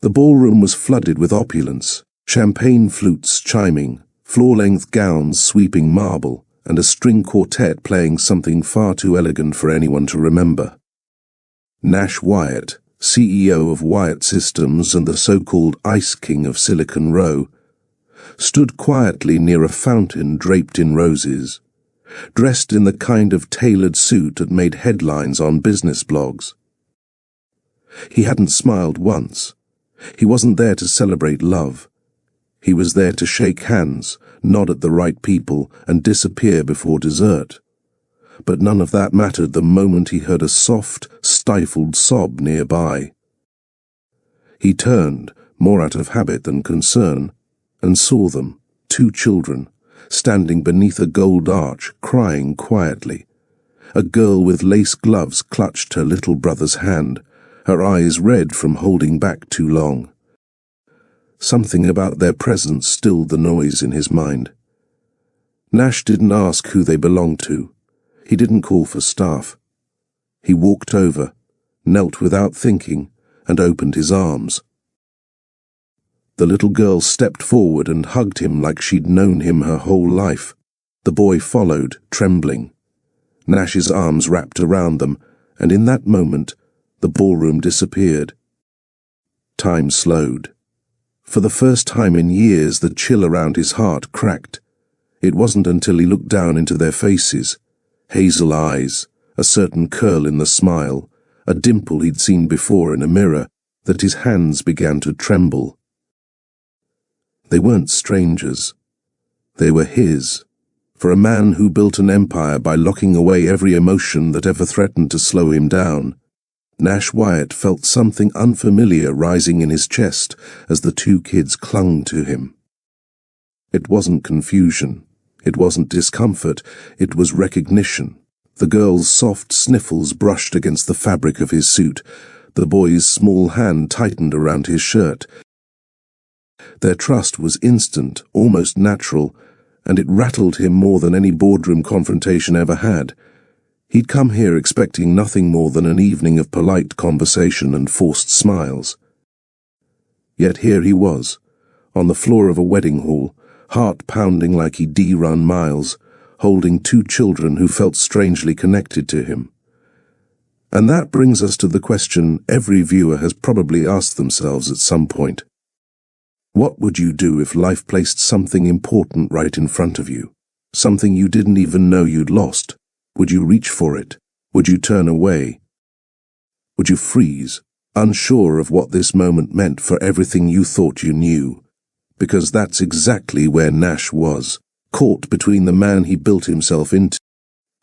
The ballroom was flooded with opulence, champagne flutes chiming, floor-length gowns sweeping marble, and a string quartet playing something far too elegant for anyone to remember. Nash Wyatt, CEO of Wyatt Systems and the so-called Ice King of Silicon Row, stood quietly near a fountain draped in roses, dressed in the kind of tailored suit that made headlines on business blogs. He hadn't smiled once. He wasn't there to celebrate love. He was there to shake hands, nod at the right people, and disappear before dessert. But none of that mattered the moment he heard a soft, stifled sob nearby. He turned, more out of habit than concern, and saw them, 2 children, standing beneath a gold arch, crying quietly. A girl with lace gloves clutched her little brother's hand, her eyes red from holding back too long. Something about their presence stilled the noise in his mind. Nash didn't ask who they belonged to. He didn't call for staff. He walked over, knelt without thinking, and opened his arms. The little girl stepped forward and hugged him like she'd known him her whole life. The boy followed, trembling. Nash's arms wrapped around them, and in that moment, the ballroom disappeared. Time slowed. For the first time in years, the chill around his heart cracked. It wasn't until he looked down into their faces, hazel eyes, a certain curl in the smile, a dimple he'd seen before in a mirror, that his hands began to tremble. They weren't strangers. They were his. For a man who built an empire by locking away every emotion that ever threatened to slow him down, Nash Wyatt felt something unfamiliar rising in his chest as the 2 kids clung to him. It wasn't confusion. It wasn't discomfort. It was recognition. The girl's soft sniffles brushed against the fabric of his suit. The boy's small hand tightened around his shirt. Their trust was instant, almost natural, and it rattled him more than any boardroom confrontation ever had. He'd come here expecting nothing more than an evening of polite conversation and forced smiles. Yet here he was, on the floor of a wedding hall, heart pounding like he'd run miles, holding 2 children who felt strangely connected to him. And that brings us to the question every viewer has probably asked themselves at some point. What would you do if life placed something important right in front of you? Something you didn't even know you'd lost? Would you reach for it? Would you turn away? Would you freeze, unsure of what this moment meant for everything you thought you knew? Because that's exactly where Nash was, caught between the man he built himself into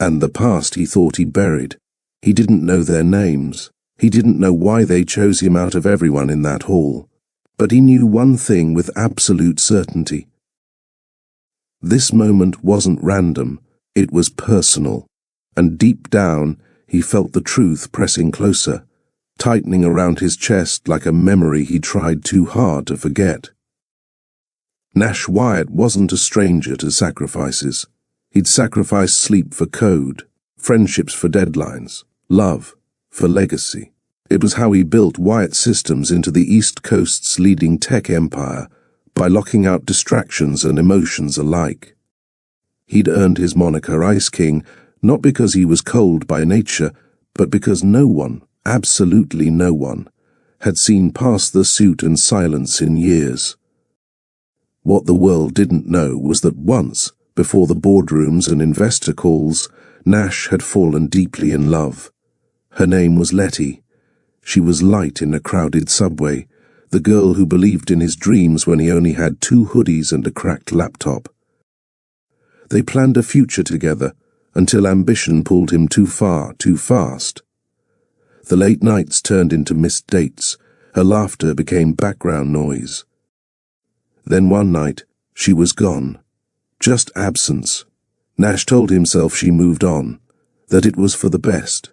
and the past he thought he buried. He didn't know their names. He didn't know why they chose him out of everyone in that hall. But he knew one thing with absolute certainty. This moment wasn't random. It was personal. And deep down, he felt the truth pressing closer, tightening around his chest like a memory he tried too hard to forget. Nash Wyatt wasn't a stranger to sacrifices. He'd sacrificed sleep for code, friendships for deadlines, love for legacy. It was how he built Wyatt Systems into the East Coast's leading tech empire, by locking out distractions and emotions alike. He'd earned his moniker Ice King, not because he was cold by nature, but because no one, absolutely no one, had seen past the suit and silence in years. What the world didn't know was that once, before the boardrooms and investor calls, Nash had fallen deeply in love. Her name was Letty. She was light in a crowded subway, the girl who believed in his dreams when he only had 2 hoodies and a cracked laptop. They planned a future together, until ambition pulled him too far, too fast. The late nights turned into missed dates. Her laughter became background noise. Then one night, she was gone. Just absence. Nash told himself she moved on, that it was for the best.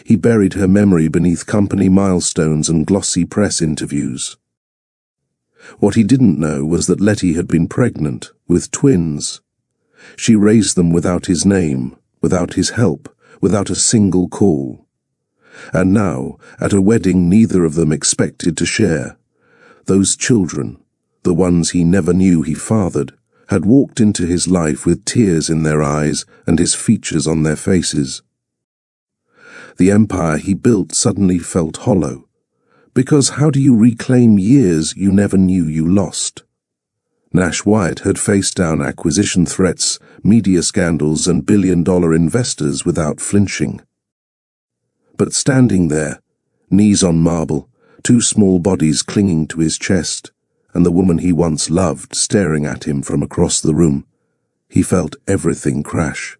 He buried her memory beneath company milestones and glossy press interviews. What he didn't know was that Letty had been pregnant, with twins. She raised them without his name, without his help, without a single call. And now, at a wedding neither of them expected to share, Those children, the ones he never knew he fathered, had walked into his life with tears in their eyes and his features on their faces. The empire he built suddenly felt hollow, because how do you reclaim years you never knew you lost? Nash Wyatt had faced down acquisition threats, media scandals, and billion-dollar investors without flinching. But standing there, knees on marble, two small bodies clinging to his chest, and the woman he once loved staring at him from across the room, he felt everything crash.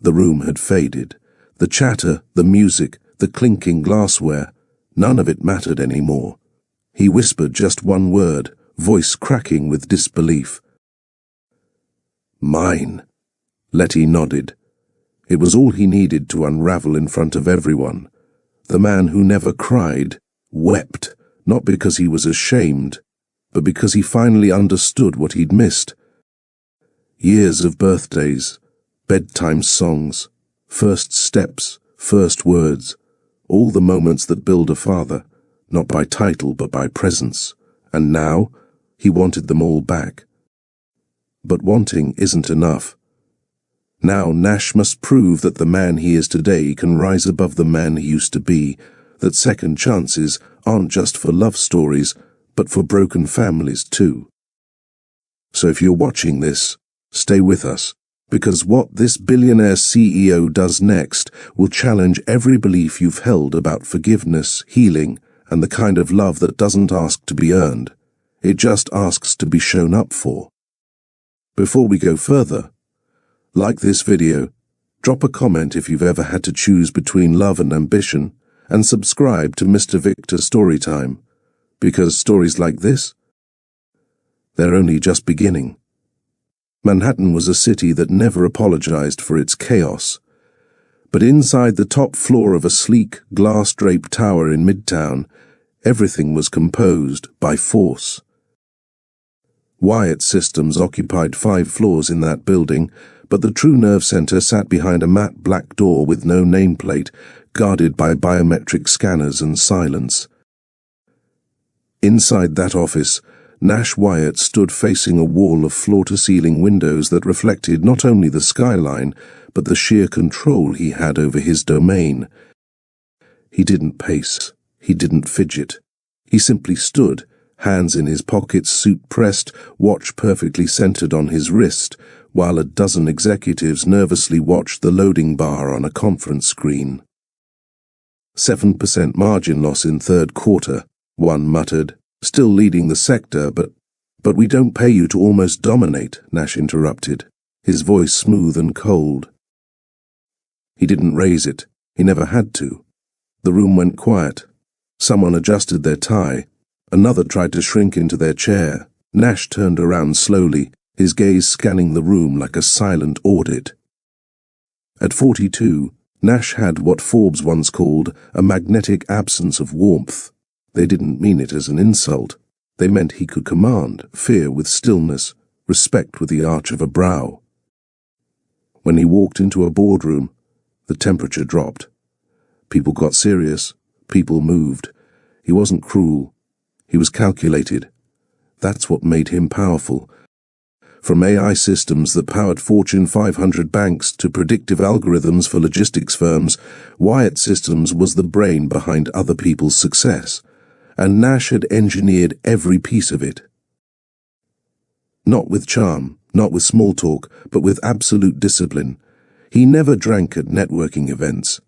The room had faded. The chatter, the music, the clinking glassware, none of it mattered anymore. He whispered just one word, voice cracking with disbelief. "Mine." Letty nodded. It was all he needed to unravel in front of everyone. The man who never cried wept, not because he was ashamed, but because he finally understood what he'd missed. Years of birthdays, bedtime songs, first steps, first words, all the moments that build a father, not by title but by presence. And now, he wanted them all back. But wanting isn't enough. Now Nash must prove that the man he is today can rise above the man he used to be, that second chances aren't just for love stories, but for broken families too. So if you're watching this, stay with us, because what this billionaire CEO does next will challenge every belief you've held about forgiveness, healing, and the kind of love that doesn't ask to be earned. It just asks to be shown up for. Before we go further, like this video, drop a comment if you've ever had to choose between love and ambition, and subscribe to Mr. Victor Storytime. Because stories like this, they're only just beginning. Manhattan was a city that never apologized for its chaos. But inside the top floor of a sleek, glass-draped tower in Midtown, everything was composed by force. Wyatt Systems occupied 5 floors in that building, but the true nerve center sat behind a matte black door with no nameplate, guarded by biometric scanners and silence. Inside that office, Nash Wyatt stood facing a wall of floor-to-ceiling windows that reflected not only the skyline, but the sheer control he had over his domain. He didn't pace. He didn't fidget. He simply stood, hands in his pockets, suit pressed, watch perfectly centered on his wrist, while a dozen executives nervously watched the loading bar on a conference screen. 7% margin loss in third quarter, one muttered. "Still leading the sector, but we don't pay you to almost dominate," Nash interrupted, his voice smooth and cold. He didn't raise it. He never had to. The room went quiet. Someone adjusted their tie. Another tried to shrink into their chair. Nash turned around slowly, his gaze scanning the room like a silent audit. At 42, Nash had what Forbes once called a magnetic absence of warmth. They didn't mean it as an insult. They meant he could command fear with stillness, respect with the arch of a brow. When he walked into a boardroom, the temperature dropped. People got serious. People moved. He wasn't cruel. He was calculated. That's what made him powerful. From AI systems that powered Fortune 500 banks to predictive algorithms for logistics firms, Wyatt Systems was the brain behind other people's success. And Nash had engineered every piece of it. Not with charm, not with small talk, but with absolute discipline. He never drank at networking events.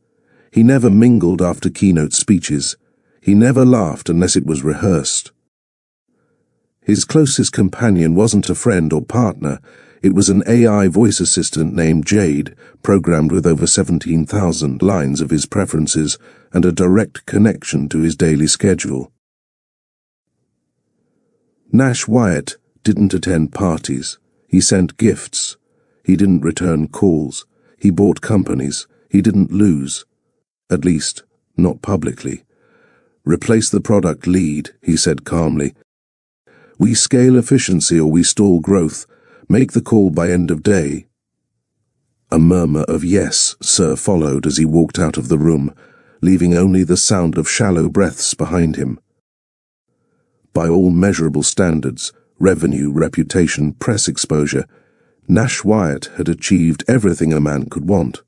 He never mingled after keynote speeches. He never laughed unless it was rehearsed. His closest companion wasn't a friend or partner. It was an AI voice assistant named Jade, programmed with over 17,000 lines of his preferences and a direct connection to his daily schedule. Nash Wyatt didn't attend parties. He sent gifts. He didn't return calls. He bought companies. He didn't lose. At least, not publicly. "Replace the product lead," he said calmly. "We scale efficiency or we stall growth. Make the call by end of day." A murmur of "yes, sir" followed as he walked out of the room, leaving only the sound of shallow breaths behind him. By all measurable standards, revenue, reputation, press exposure, Nash Wyatt had achieved everything a man could want.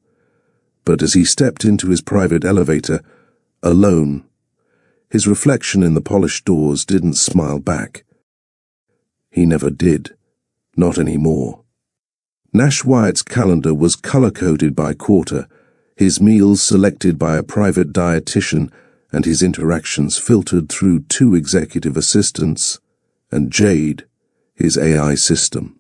But as he stepped into his private elevator, alone, his reflection in the polished doors didn't smile back. He never did. Not anymore. Nash Wyatt's calendar was color-coded by quarter, his meals selected by a private dietitian, and his interactions filtered through 2 executive assistants, and Jade, his AI system.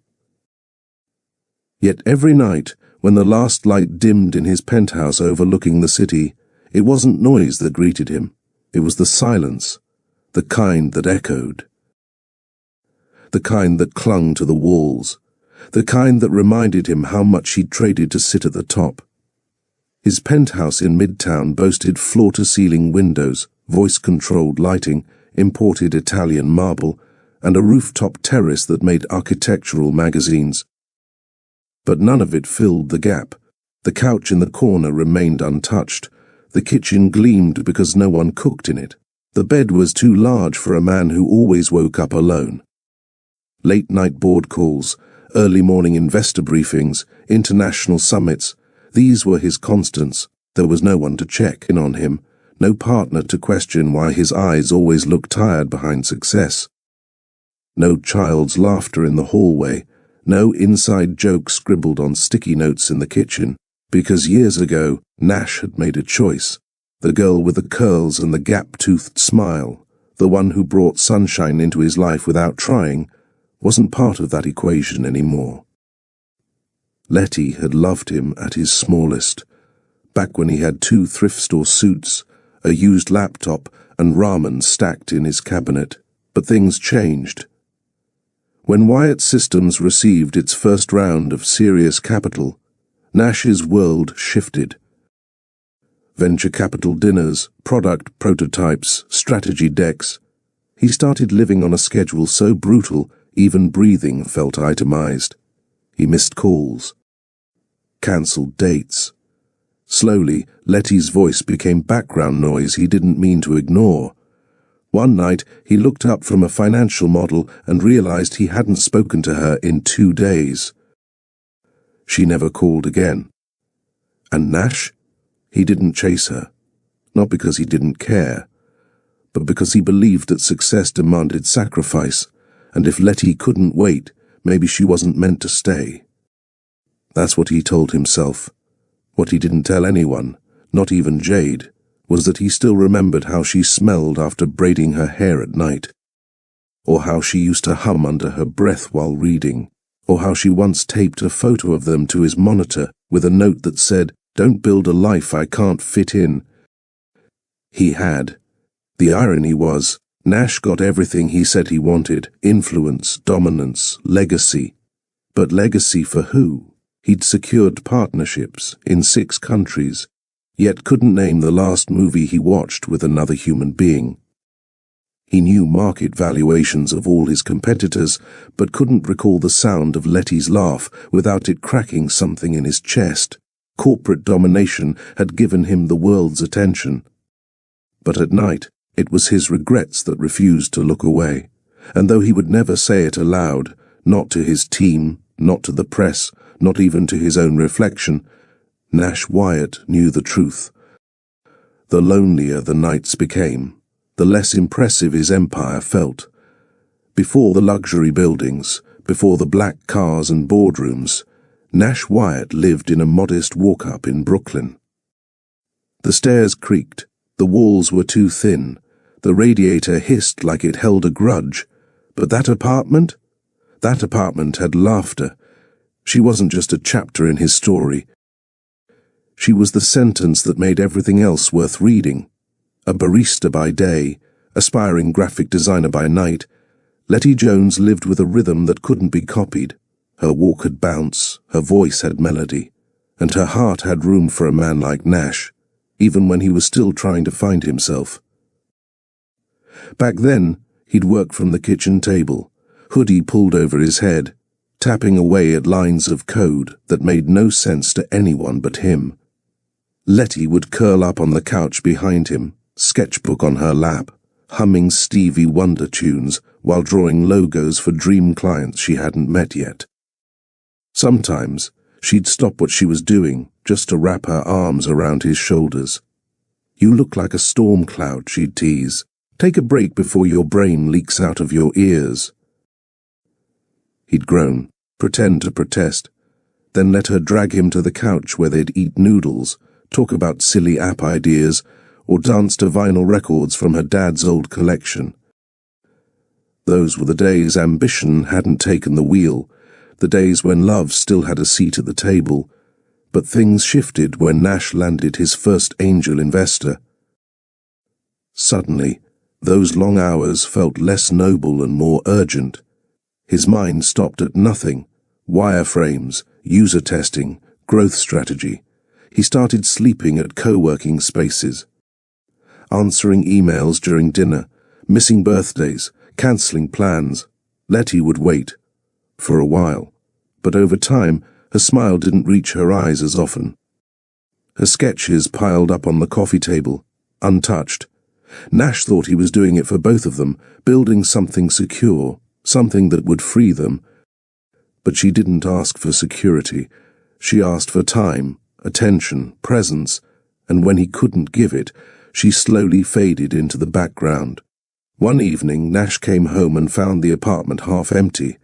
Yet every night, when the last light dimmed in his penthouse overlooking the city, it wasn't noise that greeted him. It was the silence, the kind that echoed. The kind that clung to the walls, the kind that reminded him how much he'd traded to sit at the top. His penthouse in Midtown boasted floor-to-ceiling windows, voice-controlled lighting, imported Italian marble, and a rooftop terrace that made architectural magazines. But none of it filled the gap. The couch in the corner remained untouched. The kitchen gleamed because no one cooked in it. The bed was too large for a man who always woke up alone. Late-night board calls, early morning investor briefings, international summits, these were his constants. There was no one to check in on him, no partner to question why his eyes always looked tired behind success. No child's laughter in the hallway, no inside joke scribbled on sticky notes in the kitchen, because years ago Nash had made a choice. The girl with the curls and the gap-toothed smile, the one who brought sunshine into his life without trying, wasn't part of that equation anymore. Letty had loved him at his smallest, back when he had 2 thrift store suits, a used laptop, and ramen stacked in his cabinet. But things changed. When Wyatt Systems received its first round of serious capital, Nash's world shifted. Venture capital dinners, product prototypes, strategy decks. He started living on a schedule so brutal, even breathing felt itemized. He missed calls, cancelled dates. Slowly, Letty's voice became background noise he didn't mean to ignore. One night, he looked up from a financial model and realized he hadn't spoken to her in 2 days. She never called again. And Nash? He didn't chase her, not because he didn't care, but because he believed that success demanded sacrifice, and if Letty couldn't wait, maybe she wasn't meant to stay. That's what he told himself. What he didn't tell anyone, not even Jade, was that he still remembered how she smelled after braiding her hair at night, or how she used to hum under her breath while reading, or how she once taped a photo of them to his monitor with a note that said, "Don't build a life I can't fit in." He had. The irony was, Nash got everything he said he wanted: influence, dominance, legacy. But legacy for who? He'd secured partnerships in 6 countries, yet couldn't name the last movie he watched with another human being. He knew market valuations of all his competitors, but couldn't recall the sound of Letty's laugh without it cracking something in his chest. Corporate domination had given him the world's attention. But at night, it was his regrets that refused to look away, and though he would never say it aloud, not to his team, not to the press, not even to his own reflection, Nash Wyatt knew the truth. The lonelier the nights became, the less impressive his empire felt. Before the luxury buildings, before the black cars and boardrooms, Nash Wyatt lived in a modest walk-up in Brooklyn. The stairs creaked, the walls were too thin, the radiator hissed like it held a grudge, but that apartment had laughter. She wasn't just a chapter in his story. She was the sentence that made everything else worth reading. A barista by day, aspiring graphic designer by night, Letty Jones lived with a rhythm that couldn't be copied. Her walk had bounce, her voice had melody, and her heart had room for a man like Nash, even when he was still trying to find himself. Back then, he'd work from the kitchen table, hoodie pulled over his head, tapping away at lines of code that made no sense to anyone but him. Letty would curl up on the couch behind him, sketchbook on her lap, humming Stevie Wonder tunes while drawing logos for dream clients she hadn't met yet. Sometimes she'd stop what she was doing just to wrap her arms around his shoulders. "You look like a storm cloud," she'd tease. "Take a break before your brain leaks out of your ears." He'd groan, pretend to protest, then let her drag him to the couch where they'd eat noodles, talk about silly app ideas, or dance to vinyl records from her dad's old collection. Those were the days ambition hadn't taken the wheel, the days when love still had a seat at the table, but things shifted when Nash landed his first angel investor. Suddenly, those long hours felt less noble and more urgent. His mind stopped at nothing: wireframes, user testing, growth strategy. He started sleeping at co-working spaces, answering emails during dinner, missing birthdays, cancelling plans. Letty would wait, for a while, but over time her smile didn't reach her eyes as often. Her sketches piled up on the coffee table, untouched. Nash thought he was doing it for both of them, building something secure, something that would free them. But she didn't ask for security. She asked for time, attention, presence, and when he couldn't give it, she slowly faded into the background. One evening, Nash came home and found the apartment half empty.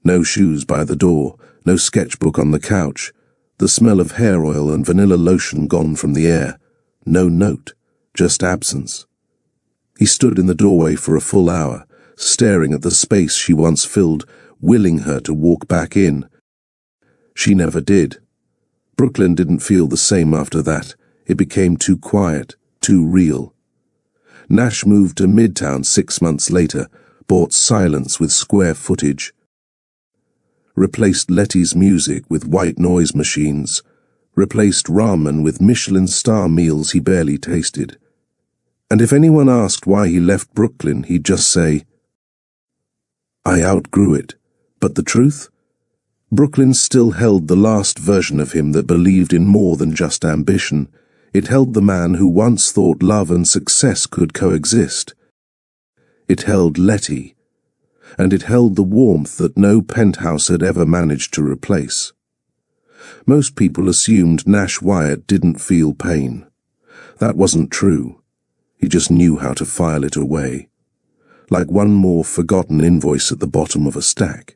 No shoes by the door, no sketchbook on the couch, the smell of hair oil and vanilla lotion gone from the air, no note, just absence. He stood in the doorway for a full hour, staring at the space she once filled, willing her to walk back in. She never did. Brooklyn didn't feel the same after that. It became too quiet, too real. Nash moved to Midtown 6 months later, bought silence with square footage, replaced Letty's music with white noise machines, replaced ramen with Michelin star meals he barely tasted. And if anyone asked why he left Brooklyn, he'd just say, "I outgrew it." But the truth? Brooklyn still held the last version of him that believed in more than just ambition. It held the man who once thought love and success could coexist. It held Letty, and it held the warmth that no penthouse had ever managed to replace. Most people assumed Nash Wyatt didn't feel pain. That wasn't true. He just knew how to file it away, like one more forgotten invoice at the bottom of a stack.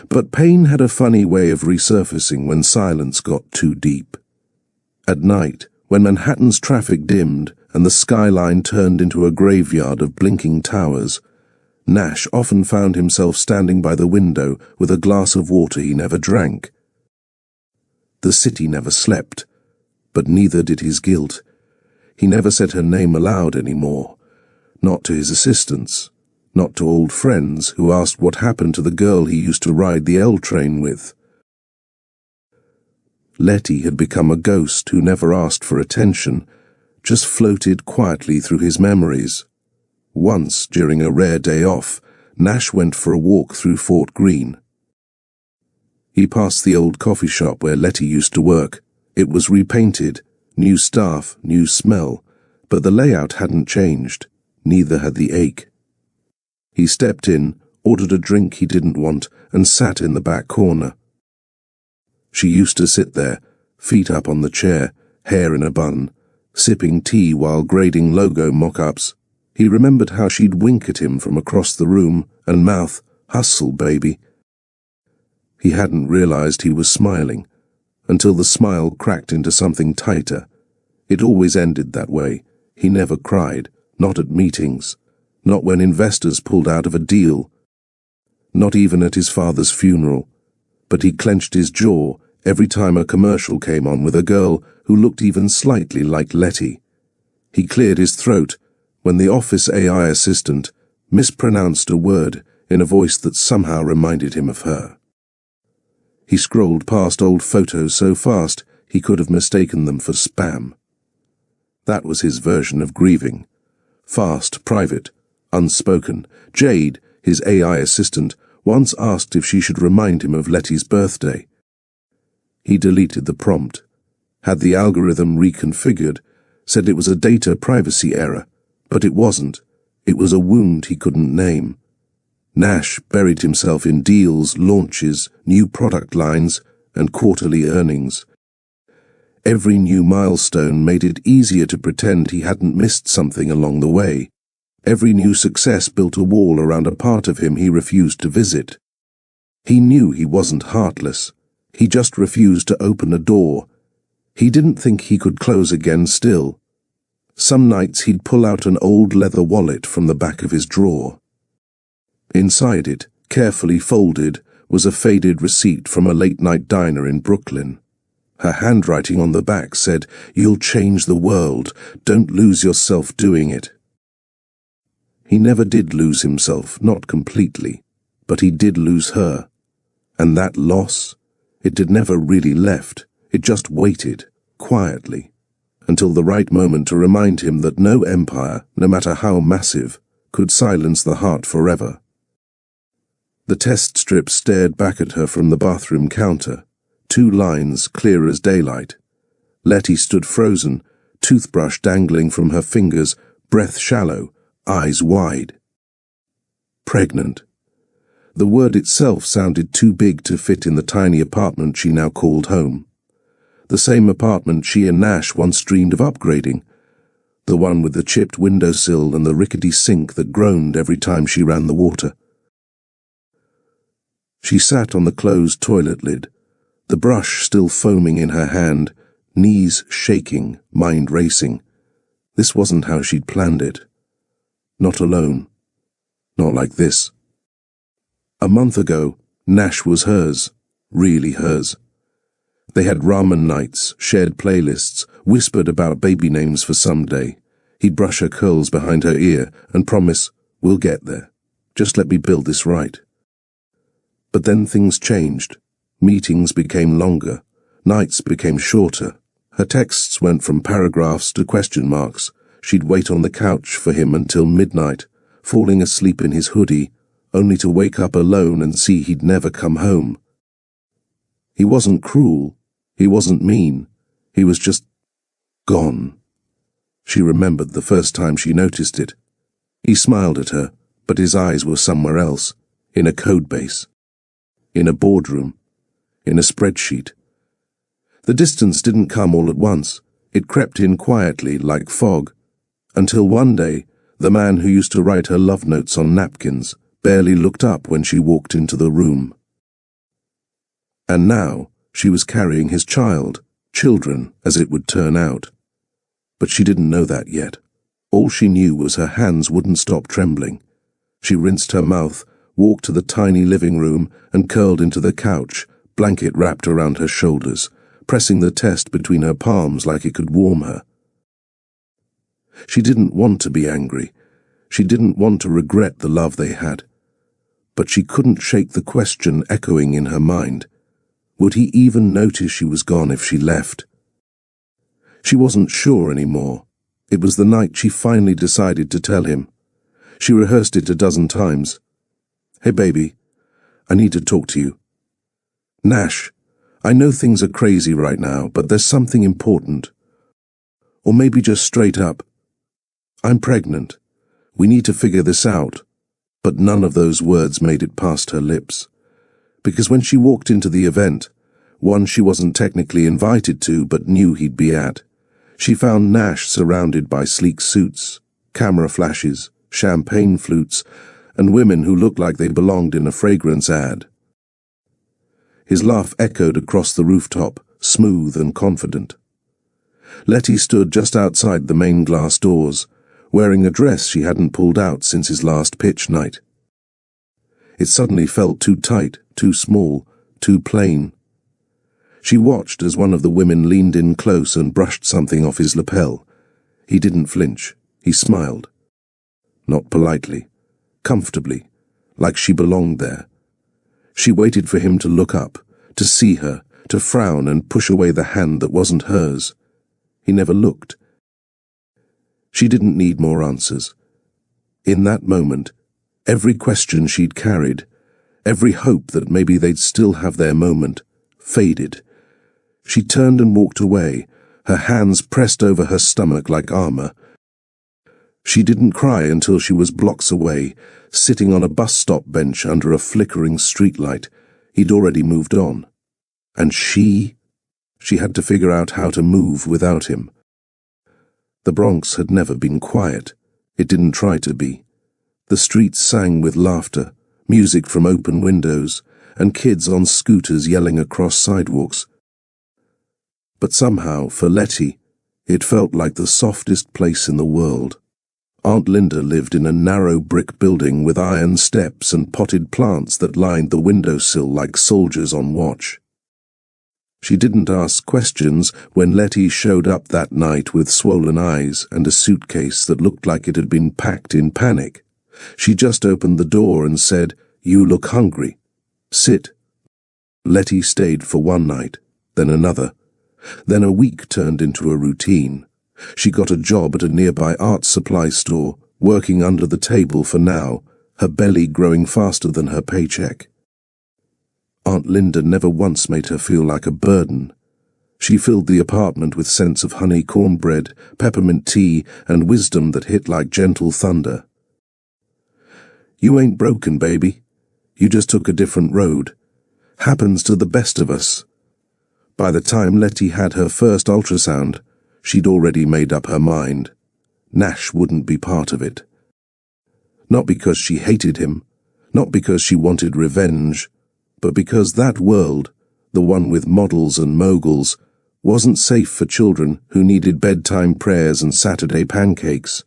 But pain had a funny way of resurfacing when silence got too deep. At night, when Manhattan's traffic dimmed and the skyline turned into a graveyard of blinking towers, Nash often found himself standing by the window with a glass of water he never drank. The city never slept, but neither did his guilt. He never said her name aloud anymore, not to his assistants, not to old friends who asked what happened to the girl he used to ride the L train with. Letty had become a ghost who never asked for attention, just floated quietly through his memories. Once, during a rare day off, Nash went for a walk through Fort Greene. He passed the old coffee shop where Letty used to work. It was repainted, new staff, new smell, but the layout hadn't changed, neither had the ache. He stepped in, ordered a drink he didn't want, and sat in the back corner. She used to sit there, feet up on the chair, hair in a bun, sipping tea while grading logo mock-ups. He remembered how she'd wink at him from across the room and mouth, "Hustle, baby." He hadn't realized he was smiling, until the smile cracked into something tighter. It always ended that way. He never cried, not at meetings, not when investors pulled out of a deal, not even at his father's funeral. But he clenched his jaw every time a commercial came on with a girl who looked even slightly like Letty. He cleared his throat when the office AI assistant mispronounced a word in a voice that somehow reminded him of her. He scrolled past old photos so fast he could have mistaken them for spam. That was his version of grieving. Fast, private, unspoken. Jade, his AI assistant, once asked if she should remind him of Letty's birthday. He deleted the prompt, had the algorithm reconfigured, said it was a data privacy error, but it wasn't. It was a wound he couldn't name. Nash buried himself in deals, launches, new product lines, and quarterly earnings. Every new milestone made it easier to pretend he hadn't missed something along the way. Every new success built a wall around a part of him he refused to visit. He knew he wasn't heartless. He just refused to open a door. He didn't think he could close again still. Some nights he'd pull out an old leather wallet from the back of his drawer. Inside it, carefully folded, was a faded receipt from a late-night diner in Brooklyn. Her handwriting on the back said, "You'll change the world. Don't lose yourself doing it." He never did lose himself, not completely, but he did lose her. And that loss, it had never really left. It just waited, quietly, until the right moment to remind him that no empire, no matter how massive, could silence the heart forever. The test strip stared back at her from the bathroom counter, 2 lines clear as daylight. Letty stood frozen, toothbrush dangling from her fingers, breath shallow, eyes wide. Pregnant. The word itself sounded too big to fit in the tiny apartment she now called home. The same apartment she and Nash once dreamed of upgrading. The one with the chipped windowsill and the rickety sink that groaned every time she ran the water. She sat on the closed toilet lid, the brush still foaming in her hand, knees shaking, mind racing. This wasn't how she'd planned it. Not alone. Not like this. A month ago, Nash was hers, really hers. They had ramen nights, shared playlists, whispered about baby names for someday. He'd brush her curls behind her ear and promise, "We'll get there. Just let me build this right." But then things changed. Meetings became longer. Nights became shorter. Her texts went from paragraphs to question marks. She'd wait on the couch for him until midnight, falling asleep in his hoodie, only to wake up alone and see he'd never come home. He wasn't cruel. He wasn't mean. He was just gone. She remembered the first time she noticed it. He smiled at her, but his eyes were somewhere else, in a code base, in a boardroom, in a spreadsheet. The distance didn't come all at once. It crept in quietly, like fog, until one day, the man who used to write her love notes on napkins barely looked up when she walked into the room. And now, she was carrying his child, children, as it would turn out. But she didn't know that yet. All she knew was her hands wouldn't stop trembling. She rinsed her mouth, walked to the tiny living room, and curled into the couch, blanket wrapped around her shoulders, pressing the test between her palms like it could warm her. She didn't want to be angry. She didn't want to regret the love they had. But she couldn't shake the question echoing in her mind. Would he even notice she was gone if she left? She wasn't sure anymore. It was the night she finally decided to tell him. She rehearsed it a dozen times. "Hey, baby, I need to talk to you. Nash, I know things are crazy right now, but there's something important. Or maybe just straight up. I'm pregnant. We need to figure this out." But none of those words made it past her lips. Because when she walked into the event, one she wasn't technically invited to but knew he'd be at, she found Nash surrounded by sleek suits, camera flashes, champagne flutes, and women who looked like they belonged in a fragrance ad. His laugh echoed across the rooftop, smooth and confident. Letty stood just outside the main glass doors, wearing a dress she hadn't pulled out since his last pitch night. It suddenly felt too tight, too small, too plain. She watched as one of the women leaned in close and brushed something off his lapel. He didn't flinch. He smiled. Not politely, comfortably, like she belonged there. She waited for him to look up, to see her, to frown and push away the hand that wasn't hers. He never looked. She didn't need more answers. In that moment, every question she'd carried, every hope that maybe they'd still have their moment, faded. She turned and walked away, her hands pressed over her stomach like armor. She didn't cry until she was blocks away, sitting on a bus stop bench under a flickering streetlight. He'd already moved on. And she had to figure out how to move without him. The Bronx had never been quiet. It didn't try to be. The streets sang with laughter, music from open windows, and kids on scooters yelling across sidewalks. But somehow, for Letty, it felt like the softest place in the world. Aunt Linda lived in a narrow brick building with iron steps and potted plants that lined the windowsill like soldiers on watch. She didn't ask questions when Letty showed up that night with swollen eyes and a suitcase that looked like it had been packed in panic. She just opened the door and said, "You look hungry. Sit." Letty stayed for one night, then another. Then a week turned into a routine. She got a job at a nearby art supply store, working under the table for now, her belly growing faster than her paycheck. Aunt Linda never once made her feel like a burden. She filled the apartment with scents of honey cornbread, peppermint tea, and wisdom that hit like gentle thunder. "You ain't broken, baby. You just took a different road. Happens to the best of us." By the time Letty had her first ultrasound, she'd already made up her mind. Nash wouldn't be part of it. Not because she hated him, not because she wanted revenge, but because that world, the one with models and moguls, wasn't safe for children who needed bedtime prayers and Saturday pancakes.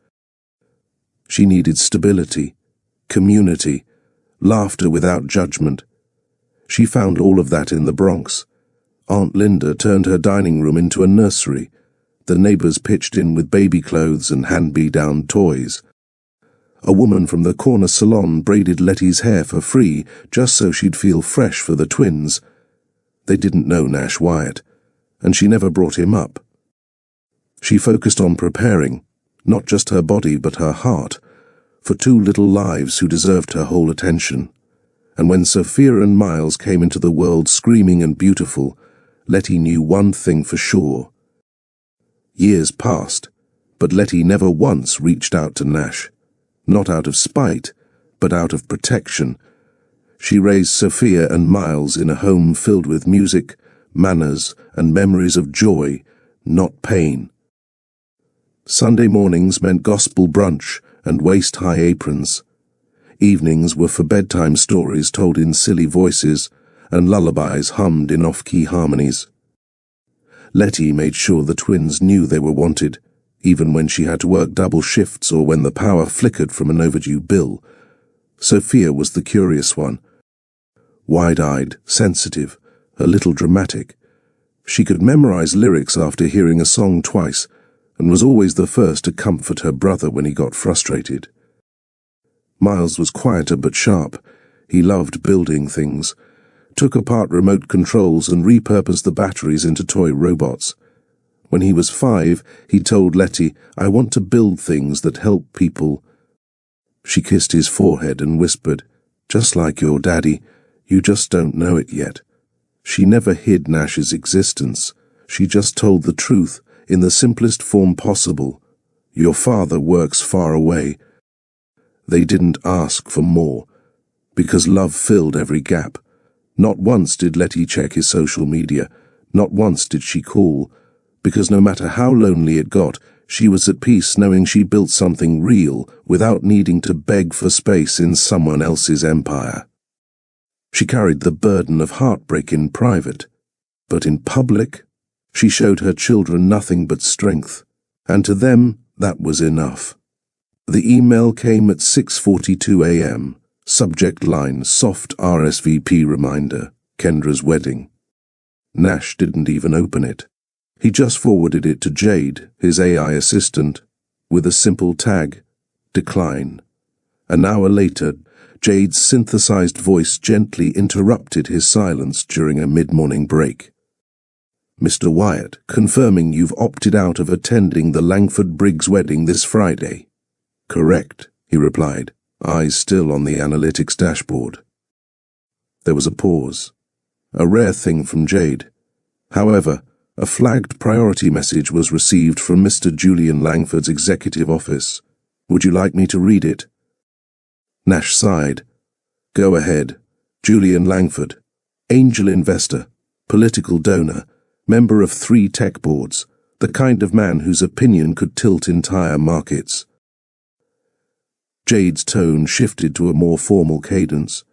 She needed stability, community, laughter without judgment. She found all of that in the Bronx. Aunt Linda turned her dining room into a nursery. The neighbors pitched in with baby clothes and hand-me-down toys. A woman from the corner salon braided Letty's hair for free just so she'd feel fresh for the twins. They didn't know Nash Wyatt, and she never brought him up. She focused on preparing, not just her body but her heart, for two little lives who deserved her whole attention. And when Sophia and Miles came into the world screaming and beautiful, Letty knew one thing for sure. Years passed, but Letty never once reached out to Nash. Not out of spite, but out of protection. She raised Sophia and Miles in a home filled with music, manners, and memories of joy, not pain. Sunday mornings meant gospel brunch and waist-high aprons. Evenings were for bedtime stories told in silly voices and lullabies hummed in off-key harmonies. Letty made sure the twins knew they were wanted, even when she had to work double shifts or when the power flickered from an overdue bill. Sophia was the curious one. Wide-eyed, sensitive, a little dramatic. She could memorize lyrics after hearing a song twice and was always the first to comfort her brother when he got frustrated. Miles was quieter but sharp. He loved building things, took apart remote controls and repurposed the batteries into toy robots. When he was 5, he told Letty, "I want to build things that help people." She kissed his forehead and whispered, "Just like your daddy, you just don't know it yet." She never hid Nash's existence. She just told the truth in the simplest form possible. "Your father works far away." They didn't ask for more, because love filled every gap. Not once did Letty check his social media. Not once did she call, because no matter how lonely it got, she was at peace knowing she built something real without needing to beg for space in someone else's empire. She carried the burden of heartbreak in private, but in public, she showed her children nothing but strength, and to them that was enough. The email came at 6:42 a.m. Subject line, soft RSVP reminder, Kendra's wedding. Nash didn't even open it. He just forwarded it to Jade, his AI assistant, with a simple tag, decline. An hour later, Jade's synthesized voice gently interrupted his silence during a mid-morning break. "Mr. Wyatt, confirming you've opted out of attending the Langford Briggs wedding this Friday." "Correct," he replied, eyes still on the analytics dashboard. There was a pause, a rare thing from Jade. However, A flagged priority message was received from Mr. Julian Langford's executive office. Would you like me to read it? Nash sighed. Go ahead. Julian Langford, angel investor, political donor, member of 3 tech boards, the kind of man whose opinion could tilt entire markets. Jade's tone shifted to a more formal cadence.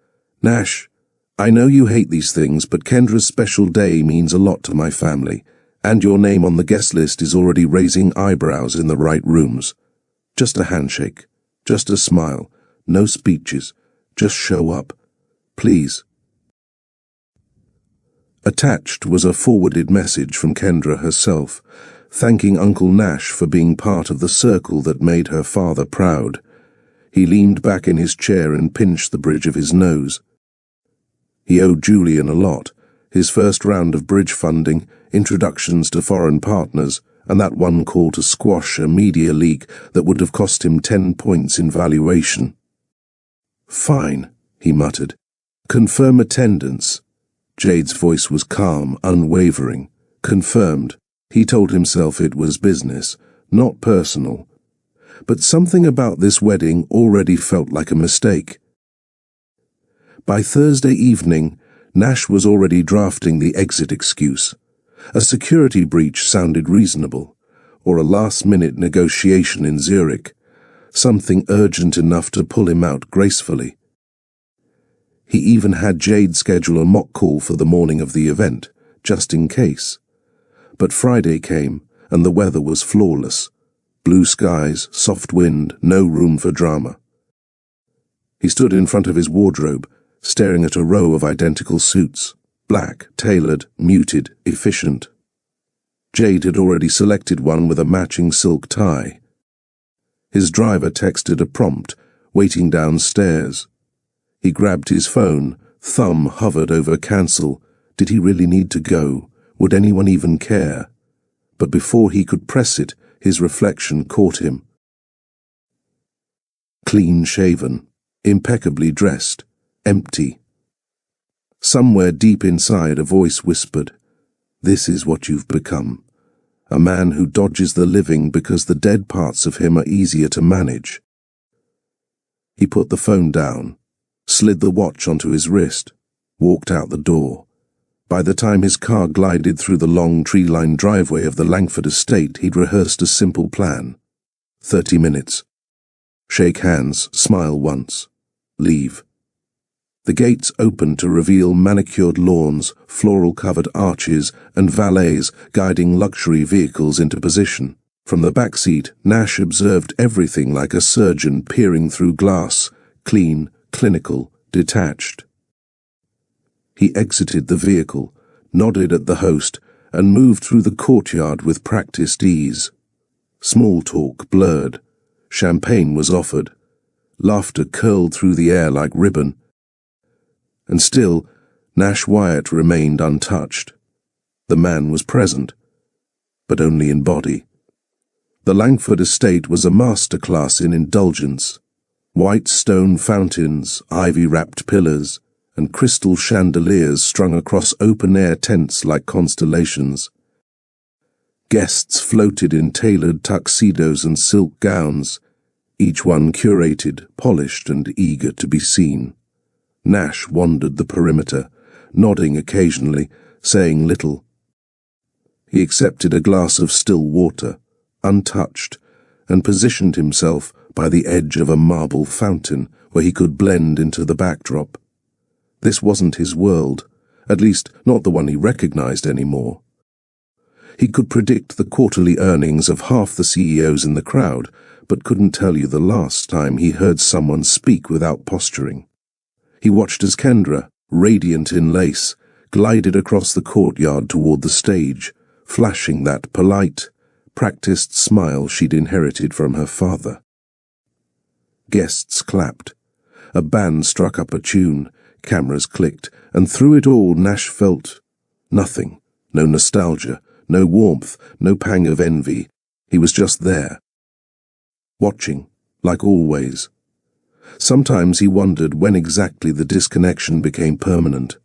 Nash, I know you hate these things, but Kendra's special day means a lot to my family, and your name on the guest list is already raising eyebrows in the right rooms. Just a handshake, just a smile, no speeches, just show up. Please. Attached was a forwarded message from Kendra herself, thanking Uncle Nash for being part of the circle that made her father proud. He leaned back in his chair and pinched the bridge of his nose. He owed Julian a lot, his first round of bridge funding, introductions to foreign partners, and that one call to squash a media leak that would have cost him 10 points in valuation. Fine, he muttered. Confirm attendance. Jade's voice was calm, unwavering. Confirmed. He told himself it was business, not personal. But something about this wedding already felt like a mistake. By Thursday evening, Nash was already drafting the exit excuse. A security breach sounded reasonable, or a last-minute negotiation in Zurich, something urgent enough to pull him out gracefully. He even had Jade schedule a mock call for the morning of the event, just in case. But Friday came, and the weather was flawless. Blue skies, soft wind, no room for drama. He stood in front of his wardrobe, staring at a row of identical suits, black, tailored, muted, efficient. Jade had already selected one with a matching silk tie. His driver texted a prompt, waiting downstairs. He grabbed his phone, thumb hovered over cancel. Did he really need to go? Would anyone even care? But before he could press it, his reflection caught him. Clean-shaven, impeccably dressed, empty. Somewhere deep inside a voice whispered, "This is what you've become. A man who dodges the living because the dead parts of him are easier to manage." He put the phone down, slid the watch onto his wrist, walked out the door. By the time his car glided through the long tree-lined driveway of the Langford estate, he'd rehearsed a simple plan. 30 minutes. Shake hands, smile once. Leave. The gates opened to reveal manicured lawns, floral-covered arches, and valets guiding luxury vehicles into position. From the back seat, Nash observed everything like a surgeon peering through glass, clean, clinical, detached. He exited the vehicle, nodded at the host, and moved through the courtyard with practiced ease. Small talk blurred. Champagne was offered. Laughter curled through the air like ribbon. And still, Nash Wyatt remained untouched. The man was present, but only in body. The Langford estate was a masterclass in indulgence. White stone fountains, ivy-wrapped pillars, and crystal chandeliers strung across open-air tents like constellations. Guests floated in tailored tuxedos and silk gowns, each one curated, polished, and eager to be seen. Nash wandered the perimeter, nodding occasionally, saying little. He accepted a glass of still water, untouched, and positioned himself by the edge of a marble fountain where he could blend into the backdrop. This wasn't his world, at least not the one he recognized anymore. He could predict the quarterly earnings of half the CEOs in the crowd, but couldn't tell you the last time he heard someone speak without posturing. He watched as Kendra, radiant in lace, glided across the courtyard toward the stage, flashing that polite, practiced smile she'd inherited from her father. Guests clapped. A band struck up a tune, cameras clicked, and through it all Nash felt nothing, no nostalgia, no warmth, no pang of envy. He was just there, watching, like always. Sometimes he wondered when exactly the disconnection became permanent.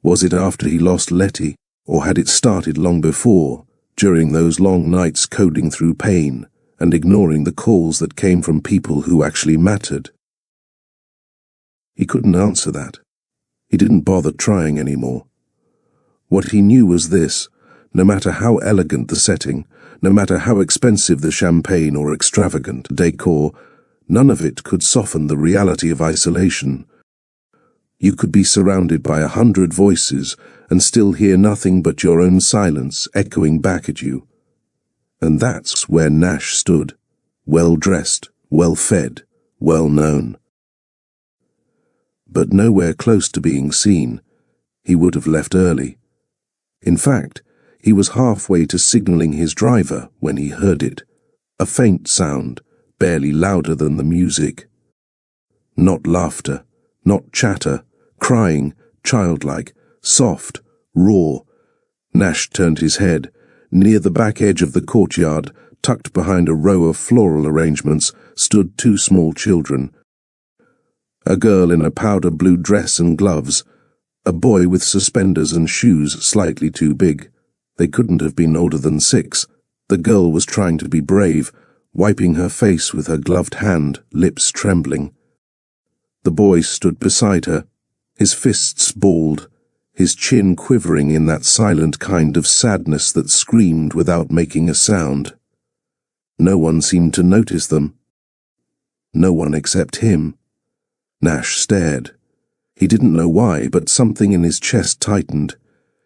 Was it after he lost Letty, Or had it started long before, during those long nights coding through pain and ignoring the calls that came from people who actually mattered? He couldn't answer that. He didn't bother trying anymore. What he knew was this: no matter how elegant the setting, no matter how expensive the champagne or extravagant decor, none of it could soften the reality of isolation. You could be surrounded by 100 voices and still hear nothing but your own silence echoing back at you. And that's where Nash stood, well-dressed, well-fed, well-known. But nowhere close to being seen. He would have left early. In fact, he was halfway to signaling his driver when he heard it. A faint sound, barely louder than the music. Not laughter, not chatter, crying, childlike, soft, raw. Nash turned his head. Near the back edge of the courtyard, tucked behind a row of floral arrangements, stood 2 small children. A girl in a powder blue dress and gloves, a boy with suspenders and shoes slightly too big. They couldn't have been older than 6. The girl was trying to be brave, wiping her face with her gloved hand, lips trembling. The boy stood beside her, his fists balled, his chin quivering in that silent kind of sadness that screamed without making a sound. No one seemed to notice them. No one except him. Nash stared. He didn't know why, but something in his chest tightened.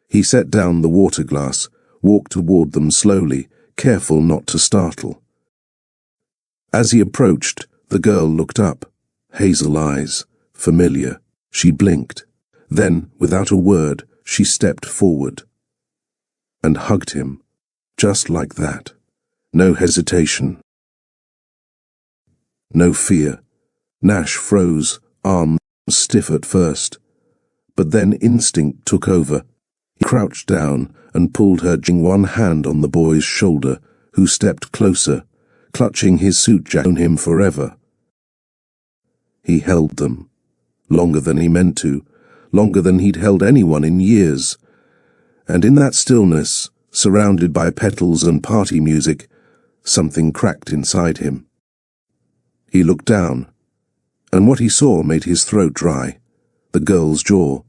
He set down the water glass, walked toward them slowly, careful not to startle. As he approached, the girl looked up, hazel eyes, familiar. She blinked. Then, without a word, she stepped forward and hugged him, just like that. No hesitation. No fear. Nash froze, arms stiff at first. But then instinct took over. He crouched down and pulled her, one hand on the boy's shoulder, who stepped closer, clutching his suit jacket on him forever. He held them, longer than he meant to, longer than he'd held anyone in years. And in that stillness, surrounded by petals and party music, something cracked inside him. He looked down, and what he saw made his throat dry. The girl's jaw,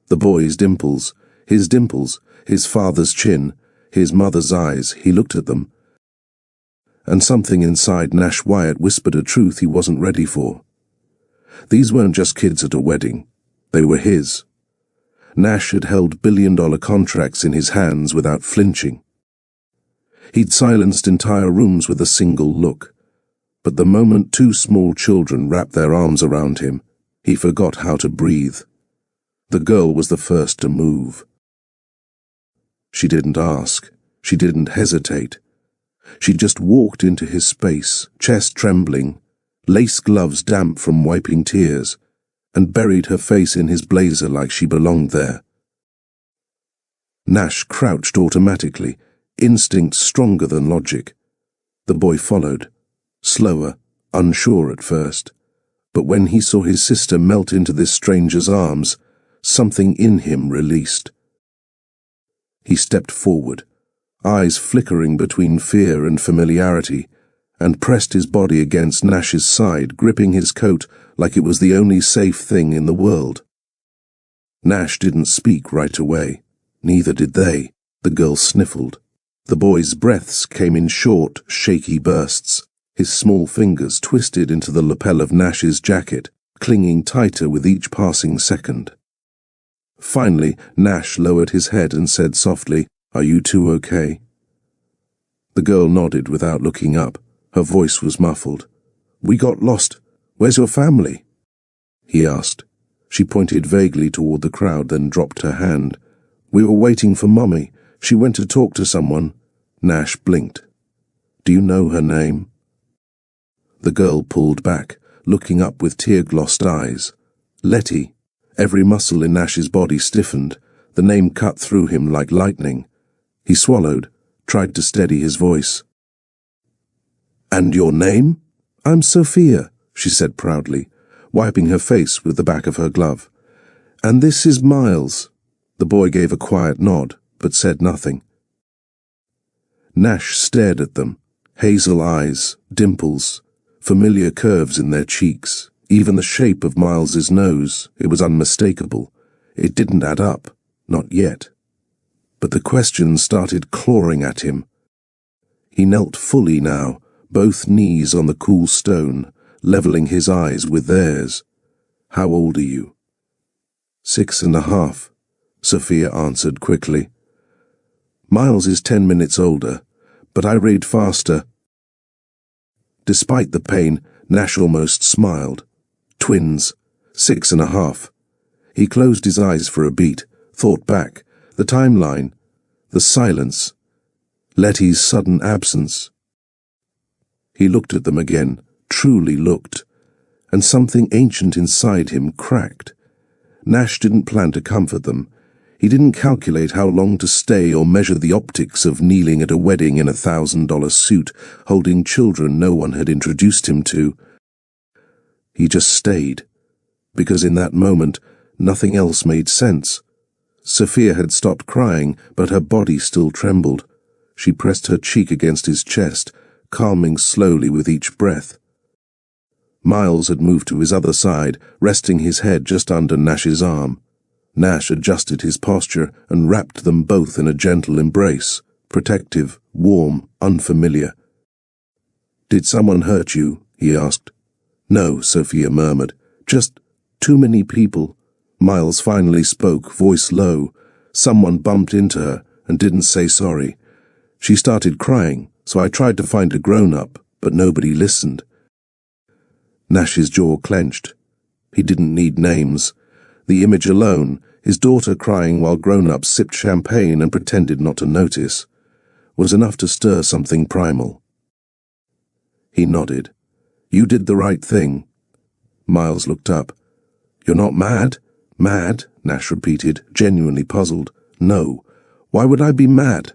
the boy's dimples, his father's chin, his mother's eyes. He looked at them, and something inside Nash Wyatt whispered a truth he wasn't ready for. These weren't just kids at a wedding. They were his. Nash had held billion-dollar contracts in his hands without flinching. He'd silenced entire rooms with a single look. But the moment 2 small children wrapped their arms around him, he forgot how to breathe. The girl was the first to move. She didn't ask. She didn't hesitate. She just walked into his space, chest trembling, lace gloves damp from wiping tears, and buried her face in his blazer like she belonged there. Nash crouched automatically, instinct stronger than logic. The boy followed, slower, unsure at first, but when he saw his sister melt into this stranger's arms, something in him released. He stepped forward, eyes flickering between fear and familiarity, and pressed his body against Nash's side, gripping his coat like it was the only safe thing in the world. Nash didn't speak right away. Neither did they. The girl sniffled. The boy's breaths came in short, shaky bursts. His small fingers twisted into the lapel of Nash's jacket, clinging tighter with each passing second. Finally, Nash lowered his head and said softly, "Are you two okay?" The girl nodded without looking up. Her voice was muffled. "We got lost. Where's your family?" he asked. She pointed vaguely toward the crowd, then dropped her hand. "We were waiting for Mummy. She went to talk to someone." Nash blinked. "Do you know her name?" The girl pulled back, looking up with tear-glossed eyes. "Letty." Every muscle in Nash's body stiffened. The name cut through him like lightning. He swallowed, tried to steady his voice. "And your name?" "I'm Sophia," she said proudly, wiping her face with the back of her glove. "And this is Miles." The boy gave a quiet nod, but said nothing. Nash stared at them, hazel eyes, dimples, familiar curves in their cheeks, even the shape of Miles's nose. It was unmistakable. It didn't add up, not yet. But the questions started clawing at him. He knelt fully now, both knees on the cool stone, leveling his eyes with theirs. "How old are you?" 6.5, Sophia answered quickly. "Miles is 10 minutes older, but I read faster." Despite the pain, Nash almost smiled. Twins, 6.5. He closed his eyes for a beat, thought back, the timeline, the silence, Letty's sudden absence. He looked at them again, truly looked, and something ancient inside him cracked. Nash didn't plan to comfort them. He didn't calculate how long to stay or measure the optics of kneeling at a wedding in a $1,000 suit, holding children no one had introduced him to. He just stayed, because in that moment, nothing else made sense. Sophia had stopped crying, but her body still trembled. She pressed her cheek against his chest, calming slowly with each breath. Miles had moved to his other side, resting his head just under Nash's arm. Nash adjusted his posture and wrapped them both in a gentle embrace, protective, warm, unfamiliar. "Did someone hurt you?" he asked. "No," Sophia murmured. "Just too many people." Miles finally spoke, voice low. "Someone bumped into her and didn't say sorry. She started crying, so I tried to find a grown-up, but nobody listened." Nash's jaw clenched. He didn't need names. The image alone, his daughter crying while grown-ups sipped champagne and pretended not to notice, was enough to stir something primal. He nodded. "You did the right thing." Miles looked up. "You're not mad?" "Mad?" Nash repeated, genuinely puzzled. "No. Why would I be mad?"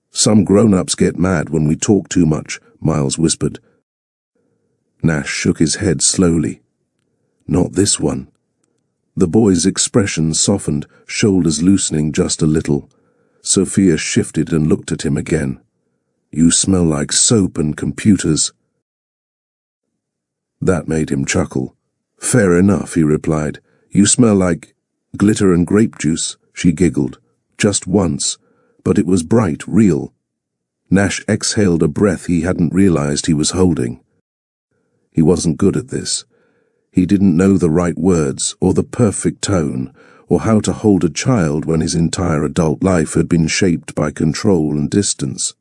"Some grown-ups get mad when we talk too much," Miles whispered. Nash shook his head slowly. "Not this one." The boy's expression softened, shoulders loosening just a little. Sophia shifted and looked at him again. "You smell like soap and computers." That made him chuckle. "Fair enough," he replied. "You smell like glitter and grape juice," she giggled. "Just once, but it was bright, real." Nash exhaled a breath he hadn't realized he was holding. He wasn't good at this. He didn't know the right words, or the perfect tone, or how to hold a child when his entire adult life had been shaped by control and distance.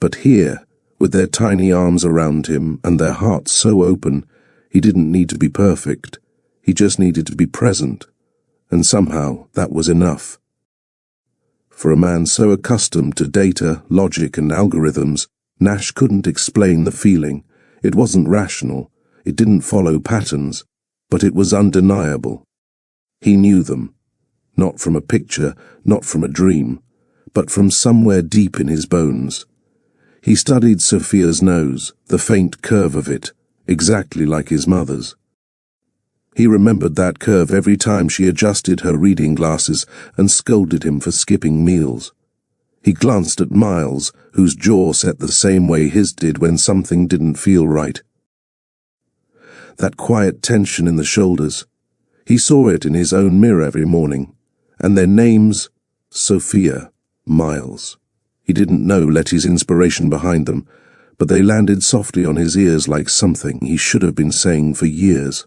But here, with their tiny arms around him and their hearts so open, he didn't need to be perfect. He just needed to be present, and somehow that was enough. For a man so accustomed to data, logic, and algorithms, Nash couldn't explain the feeling. It wasn't rational, it didn't follow patterns, but it was undeniable. He knew them, not from a picture, not from a dream, but from somewhere deep in his bones. He studied Sophia's nose, the faint curve of it, exactly like his mother's. He remembered that curve every time she adjusted her reading glasses and scolded him for skipping meals. He glanced at Miles, whose jaw set the same way his did when something didn't feel right. That quiet tension in the shoulders. He saw it in his own mirror every morning. And their names, Sophia, Miles. He didn't know Letty's inspiration behind them, but they landed softly on his ears like something he should have been saying for years.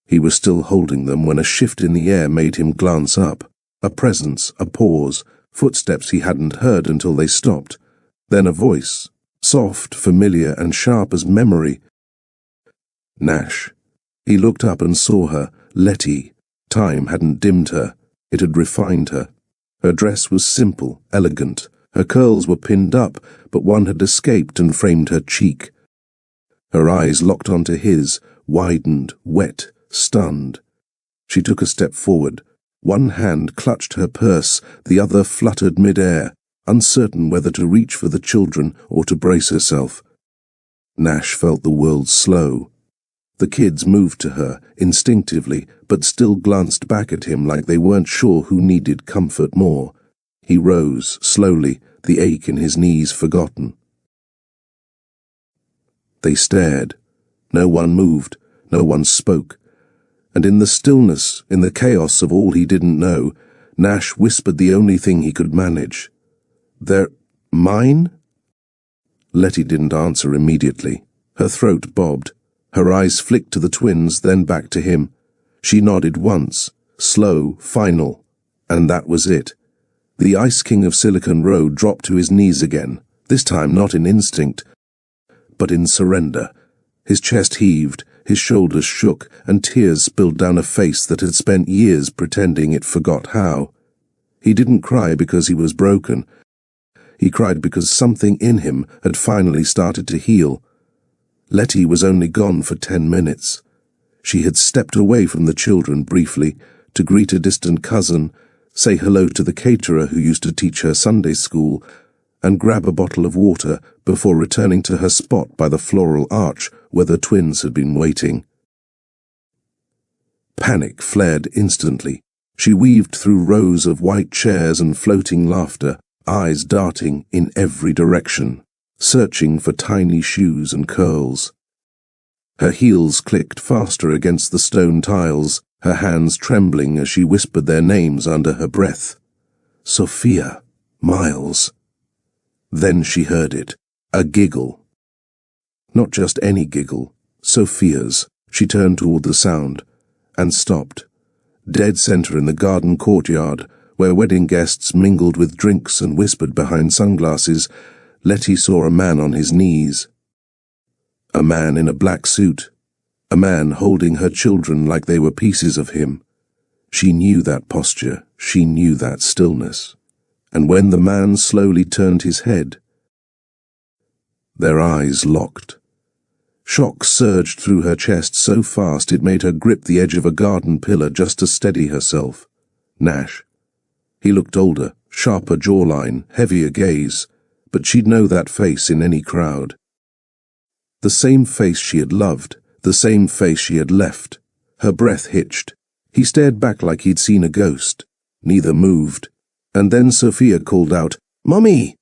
He was still holding them when a shift in the air made him glance up. A presence, a pause, footsteps he hadn't heard until they stopped. Then a voice, soft, familiar, and sharp as memory. Nash. He looked up and saw her, Letty. Time hadn't dimmed her. It had refined her. Her dress was simple, elegant. Her curls were pinned up, but one had escaped and framed her cheek. Her eyes locked onto his, widened, wet, stunned. She took a step forward. One hand clutched her purse, the other fluttered mid-air, uncertain whether to reach for the children or to brace herself. Nash felt the world slow. The kids moved to her, instinctively, but still glanced back at him like they weren't sure who needed comfort more. He rose, slowly, the ache in his knees forgotten. They stared. No one moved, no one spoke. And in the stillness, in the chaos of all he didn't know, Nash whispered the only thing he could manage. "They're mine?" Letty didn't answer immediately. Her throat bobbed. Her eyes flicked to the twins, then back to him. She nodded once, slow, final, and that was it. The Ice King of Silicon Road dropped to his knees again, this time not in instinct, but in surrender. His chest heaved, his shoulders shook, and tears spilled down a face that had spent years pretending it forgot how. He didn't cry because he was broken. He cried because something in him had finally started to heal. Letty was only gone for 10 minutes. She had stepped away from the children briefly to greet a distant cousin, say hello to the caterer who used to teach her Sunday school, and grab a bottle of water before returning to her spot by the floral arch where the twins had been waiting. Panic flared instantly. She weaved through rows of white chairs and floating laughter, eyes darting in every direction, searching for tiny shoes and curls. Her heels clicked faster against the stone tiles, her hands trembling as she whispered their names under her breath. Sophia, Miles. Then she heard it, a giggle. Not just any giggle, Sophia's. She turned toward the sound, and stopped. Dead center in the garden courtyard, where wedding guests mingled with drinks and whispered behind sunglasses, Letty saw a man on his knees. A man in a black suit. A man holding her children like they were pieces of him. She knew that posture, she knew that stillness. And when the man slowly turned his head, their eyes locked. Shock surged through her chest so fast it made her grip the edge of a garden pillar just to steady herself. Nash. He looked older, sharper jawline, heavier gaze, but she'd know that face in any crowd. The same face she had loved, the same face she had left. Her breath hitched. He stared back like he'd seen a ghost. Neither moved. And then Sophia called out, "Mummy!"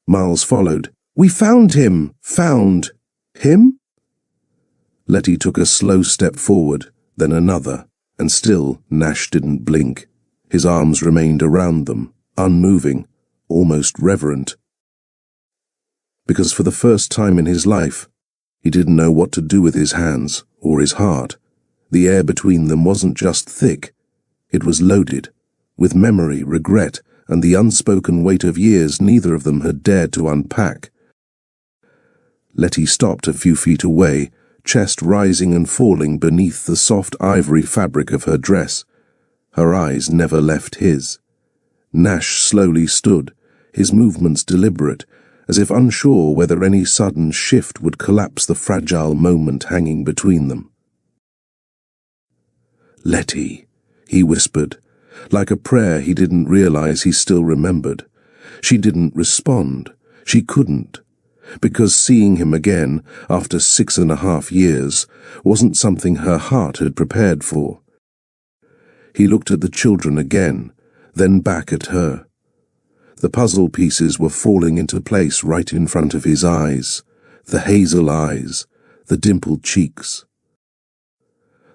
Miles followed. "We found him! Found him?" Letty took a slow step forward, then another, and still Nash didn't blink. His arms remained around them, unmoving, almost reverent. Because for the first time in his life, he didn't know what to do with his hands or his heart. The air between them wasn't just thick, it was loaded, with memory, regret, and the unspoken weight of years neither of them had dared to unpack. Letty stopped a few feet away, chest rising and falling beneath the soft ivory fabric of her dress. Her eyes never left his. Nash slowly stood, his movements deliberate, as if unsure whether any sudden shift would collapse the fragile moment hanging between them. "Letty," he whispered, like a prayer he didn't realize he still remembered. She didn't respond. She couldn't. Because seeing him again, after 6.5 years, wasn't something her heart had prepared for. He looked at the children again, then back at her. The puzzle pieces were falling into place right in front of his eyes, the hazel eyes, the dimpled cheeks.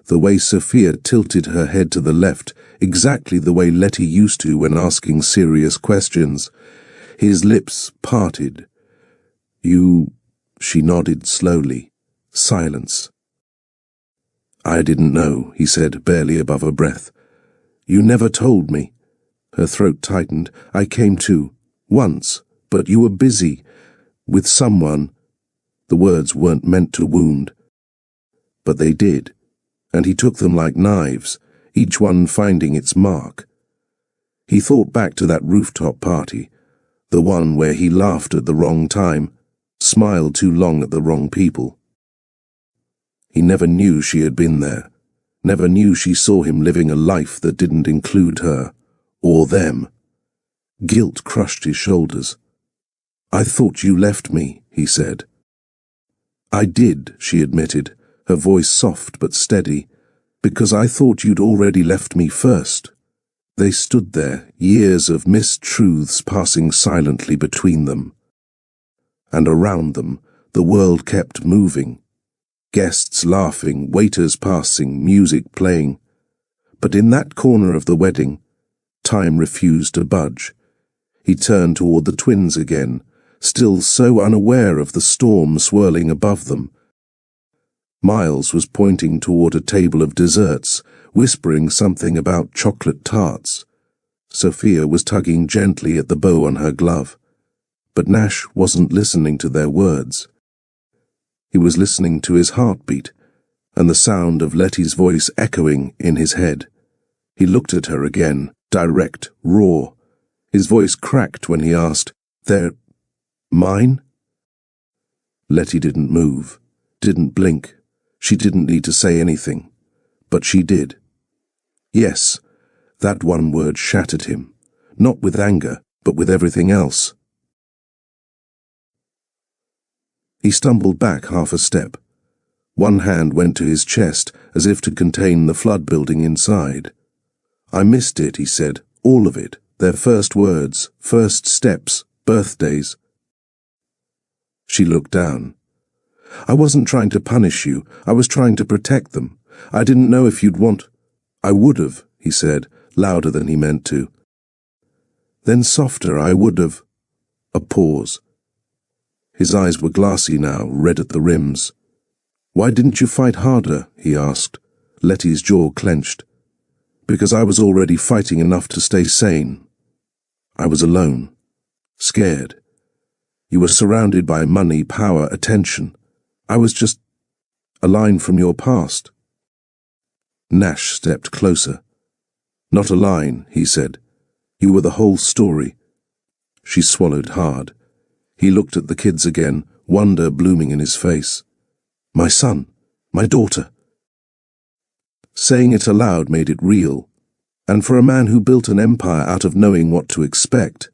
The way Sophia tilted her head to the left, exactly the way Letty used to when asking serious questions. His lips parted. "You—" she nodded slowly. Silence. "I didn't know," he said, barely above her breath. "You never told me." Her throat tightened. "I came to, once, but you were busy, with someone." The words weren't meant to wound. But they did, and he took them like knives, each one finding its mark. He thought back to that rooftop party, the one where he laughed at the wrong time, smiled too long at the wrong people. He never knew she had been there, never knew she saw him living a life that didn't include her, or them. Guilt crushed his shoulders. "I thought you left me," he said. "I did," she admitted, her voice soft but steady, "because I thought you'd already left me first." They stood there, years of mistruths passing silently between them. And around them, the world kept moving. Guests laughing, waiters passing, music playing. But in that corner of the wedding, time refused to budge. He turned toward the twins again, still so unaware of the storm swirling above them. Miles was pointing toward a table of desserts, whispering something about chocolate tarts. Sophia was tugging gently at the bow on her glove. But Nash wasn't listening to their words. He was listening to his heartbeat, and the sound of Letty's voice echoing in his head. He looked at her again, direct, raw. His voice cracked when he asked, "They're mine?" Letty didn't move, didn't blink. She didn't need to say anything, but she did. Yes, that one word shattered him, not with anger, but with everything else. He stumbled back half a step. One hand went to his chest, as if to contain the flood building inside. "I missed it," he said, "all of it. Their first words, first steps, birthdays." She looked down. "I wasn't trying to punish you. I was trying to protect them. I didn't know if you'd want—" "I would have," he said, louder than he meant to. "Then softer, I would have." A pause. His eyes were glassy now, red at the rims. "Why didn't you fight harder?" he asked. Letty's jaw clenched. "Because I was already fighting enough to stay sane. I was alone. Scared. You were surrounded by money, power, attention. I was just a line from your past." Nash stepped closer. "Not a line," he said. "You were the whole story." She swallowed hard. He looked at the kids again, wonder blooming in his face. "My son, my daughter." Saying it aloud made it real, and for a man who built an empire out of knowing what to expect,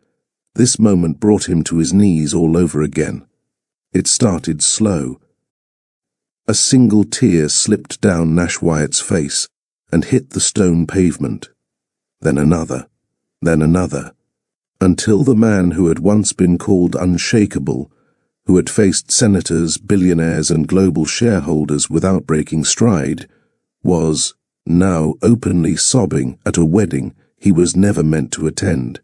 this moment brought him to his knees all over again. It started slow. A single tear slipped down Nash Wyatt's face and hit the stone pavement. Then another, until the man who had once been called unshakable, who had faced senators, billionaires, and global shareholders without breaking stride, was now openly sobbing at a wedding he was never meant to attend.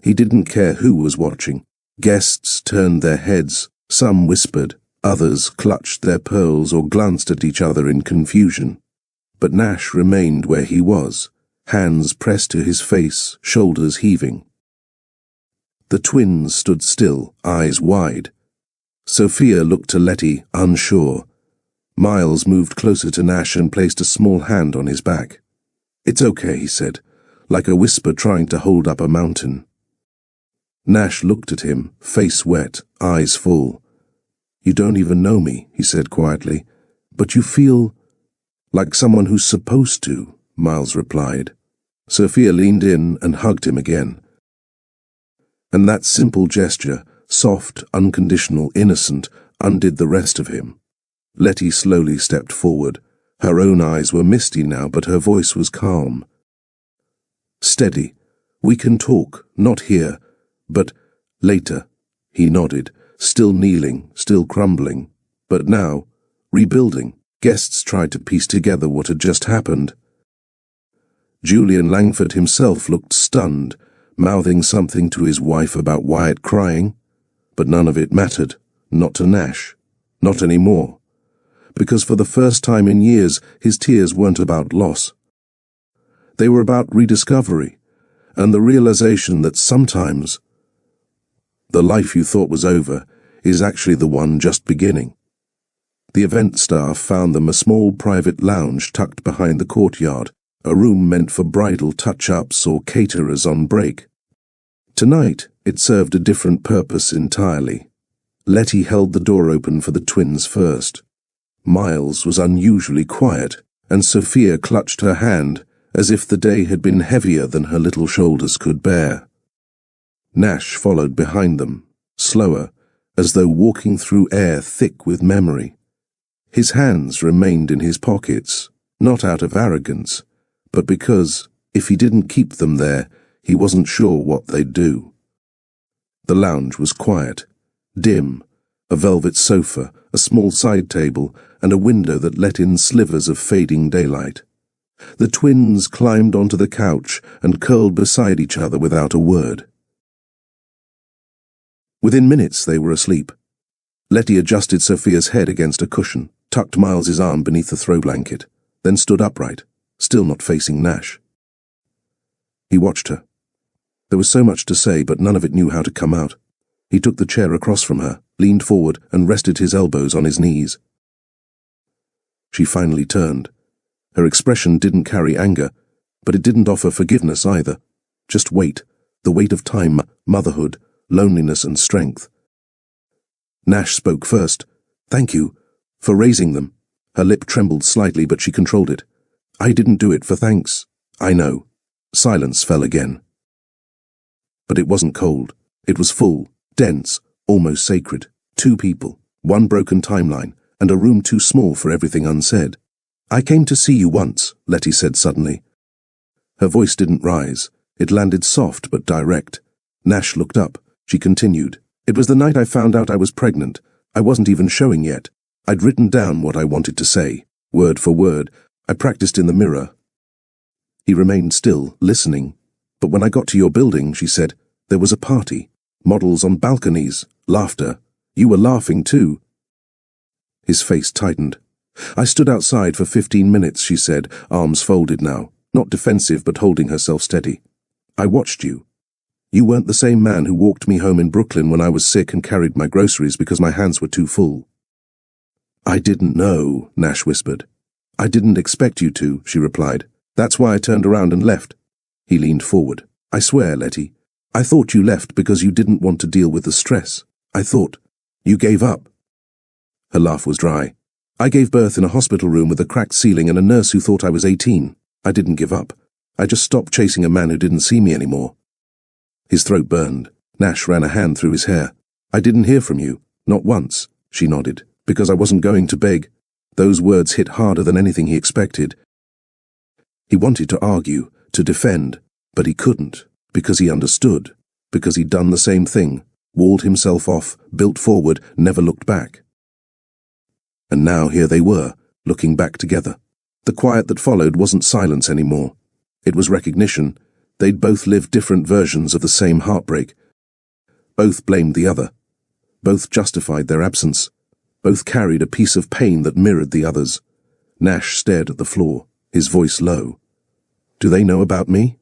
He didn't care who was watching. Guests turned their heads, some whispered, others clutched their pearls or glanced at each other in confusion. But Nash remained where he was, hands pressed to his face, shoulders heaving. The twins stood still, eyes wide. Sophia looked to Letty, unsure. Miles moved closer to Nash and placed a small hand on his back. "It's okay," he said, like a whisper trying to hold up a mountain. Nash looked at him, face wet, eyes full. "You don't even know me," he said quietly, "but you feel like someone who's supposed to," Miles replied. Sophia leaned in and hugged him again. And that simple gesture, soft, unconditional, innocent, undid the rest of him. Letty slowly stepped forward. Her own eyes were misty now, but her voice was calm. "Steady. We can talk, not here, but later." He nodded, still kneeling, still crumbling, but now rebuilding. Guests tried to piece together what had just happened. Julian Langford himself looked stunned, mouthing something to his wife about Wyatt crying, but none of it mattered, not to Nash, not anymore, because for the first time in years his tears weren't about loss. They were about rediscovery, and the realization that sometimes the life you thought was over is actually the one just beginning. The event staff found them a small private lounge tucked behind the courtyard, a room meant for bridal touch-ups or caterers on break. Tonight, it served a different purpose entirely. Letty held the door open for the twins first. Miles was unusually quiet, and Sophia clutched her hand as if the day had been heavier than her little shoulders could bear. Nash followed behind them, slower, as though walking through air thick with memory. His hands remained in his pockets, not out of arrogance, but because, if he didn't keep them there, he wasn't sure what they'd do. The lounge was quiet, dim, a velvet sofa, a small side table, and a window that let in slivers of fading daylight. The twins climbed onto the couch and curled beside each other without a word. Within minutes they were asleep. Letty adjusted Sophia's head against a cushion, tucked Miles's arm beneath the throw blanket, then stood upright, still not facing Nash. He watched her. There was so much to say, but none of it knew how to come out. He took the chair across from her, leaned forward, and rested his elbows on his knees. She finally turned. Her expression didn't carry anger, but it didn't offer forgiveness either. Just weight, the weight of time, motherhood, loneliness and strength. Nash spoke first. "Thank you, for raising them." Her lip trembled slightly, but she controlled it. "I didn't do it for thanks." "I know." Silence fell again. But it wasn't cold. It was full, dense, almost sacred. Two people, one broken timeline, and a room too small for everything unsaid. "I came to see you once," Letty said suddenly. Her voice didn't rise. It landed soft but direct. Nash looked up. She continued. "It was the night I found out I was pregnant. I wasn't even showing yet. I'd written down what I wanted to say, word for word. I practiced in the mirror." He remained still, listening. "But when I got to your building," she said, "there was a party. Models on balconies. Laughter. You were laughing too." His face tightened. "I stood outside for 15 minutes, she said, arms folded now, not defensive but holding herself steady. "I watched you. You weren't the same man who walked me home in Brooklyn when I was sick and carried my groceries because my hands were too full." "I didn't know," Nash whispered. "I didn't expect you to," she replied. "That's why I turned around and left." He leaned forward. "I swear, Letty, I thought you left because you didn't want to deal with the stress. I thought you gave up." Her laugh was dry. "I gave birth in a hospital room with a cracked ceiling and a nurse who thought I was 18. I didn't give up. I just stopped chasing a man who didn't see me anymore." His throat burned. Nash ran a hand through his hair. "I didn't hear from you. Not once," she nodded, "because I wasn't going to beg." Those words hit harder than anything he expected. He wanted to argue, to defend, but he couldn't, because he understood, because he'd done the same thing, walled himself off, built forward, never looked back. And now here they were, looking back together. The quiet that followed wasn't silence anymore. It was recognition. They'd both lived different versions of the same heartbreak. Both blamed the other. Both justified their absence. Both carried a piece of pain that mirrored the other's. Nash stared at the floor, his voice low. "Do they know about me?"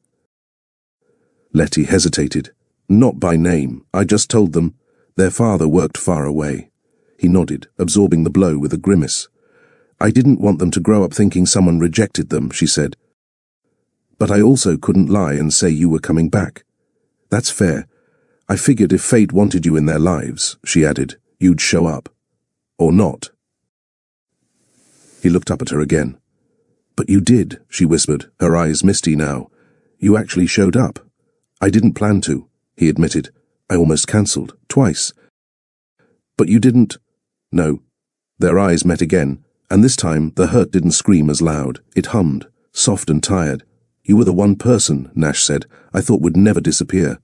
Letty hesitated. "Not by name. I just told them. Their father worked far away." He nodded, absorbing the blow with a grimace. "I didn't want them to grow up thinking someone rejected them," she said. "But I also couldn't lie and say you were coming back. That's fair. I figured if fate wanted you in their lives," she added, "you'd show up. Or not." He looked up at her again. "But you did," she whispered, her eyes misty now. "You actually showed up." "I didn't plan to," he admitted. "I almost cancelled, twice." "But you didn't—" "No." Their eyes met again, and this time the hurt didn't scream as loud. It hummed, soft and tired. "You were the one person," Nash said, "I thought would never disappear."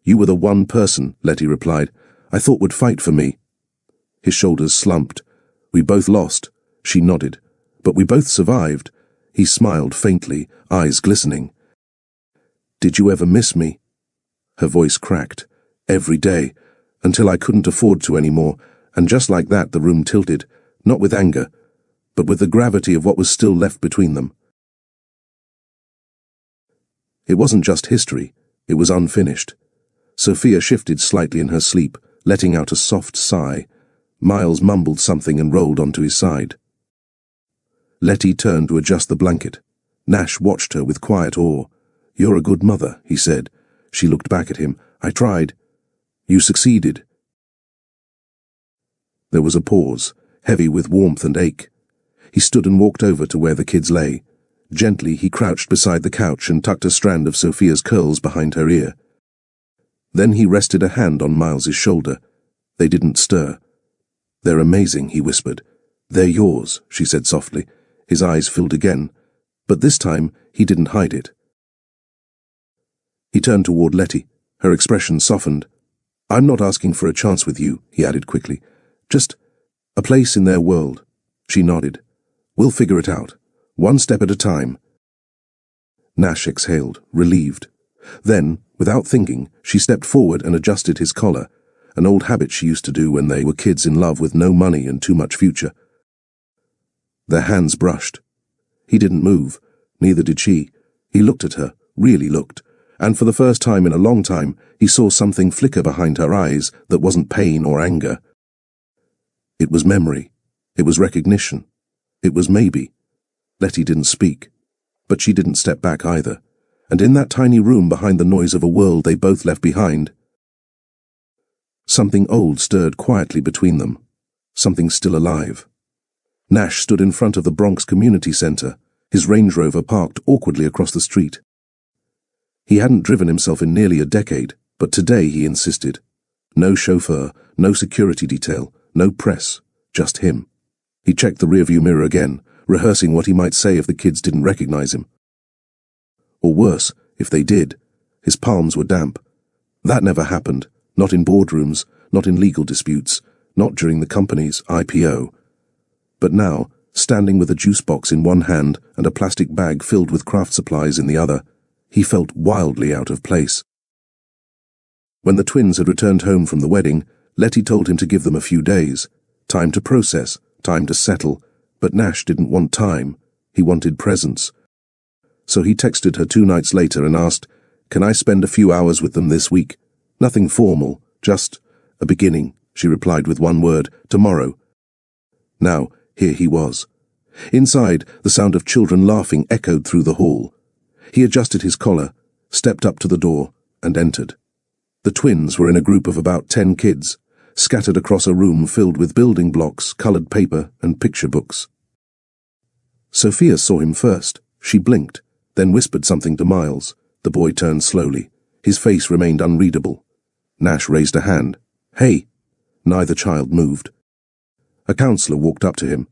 "You were the one person," Letty replied, "I thought would fight for me." His shoulders slumped. "We both lost," she nodded. "But we both survived." He smiled faintly, eyes glistening. "Did you ever miss me?" Her voice cracked. "Every day, until I couldn't afford to anymore," and just like that the room tilted, not with anger, but with the gravity of what was still left between them. It wasn't just history, it was unfinished. Sophia shifted slightly in her sleep, letting out a soft sigh. Miles mumbled something and rolled onto his side. Letty turned to adjust the blanket. Nash watched her with quiet awe. "You're a good mother," he said. She looked back at him. "I tried." "You succeeded." There was a pause, heavy with warmth and ache. He stood and walked over to where the kids lay. Gently he crouched beside the couch and tucked a strand of Sophia's curls behind her ear. Then he rested a hand on Miles's shoulder. They didn't stir. "They're amazing," he whispered. "They're yours," she said softly. His eyes filled again, but this time he didn't hide it. He turned toward Letty. Her expression softened. "I'm not asking for a chance with you," he added quickly. "Just a place in their world." She nodded. "We'll figure it out, one step at a time." Nash exhaled, relieved. Then, without thinking, she stepped forward and adjusted his collar, an old habit she used to do when they were kids in love with no money and too much future. Their hands brushed. He didn't move, neither did she. He looked at her, really looked, and for the first time in a long time, he saw something flicker behind her eyes that wasn't pain or anger. It was memory. It was recognition. It was maybe. Letty didn't speak, but she didn't step back either, and in that tiny room behind the noise of a world they both left behind, something old stirred quietly between them, something still alive. Nash stood in front of the Bronx Community Center, his Range Rover parked awkwardly across the street. He hadn't driven himself in nearly a decade, but today he insisted. No chauffeur, no security detail, no press, just him. He checked the rearview mirror again, rehearsing what he might say if the kids didn't recognize him. Or worse, if they did, his palms were damp. That never happened, not in boardrooms, not in legal disputes, not during the company's IPO. But now, standing with a juice box in one hand and a plastic bag filled with craft supplies in the other, he felt wildly out of place. When the twins had returned home from the wedding, Letty told him to give them a few days. Time to process, time to settle, but Nash didn't want time. He wanted presence. So he texted her 2 nights later and asked, "Can I spend a few hours with them this week? Nothing formal, just a beginning," she replied with one word, "tomorrow." Now, here he was. Inside, the sound of children laughing echoed through the hall. He adjusted his collar, stepped up to the door, and entered. The twins were in a group of about 10 kids, scattered across a room filled with building blocks, colored paper, and picture books. Sophia saw him first. She blinked, then whispered something to Miles. The boy turned slowly. His face remained unreadable. Nash raised a hand. "Hey!" Neither child moved. A counselor walked up to him.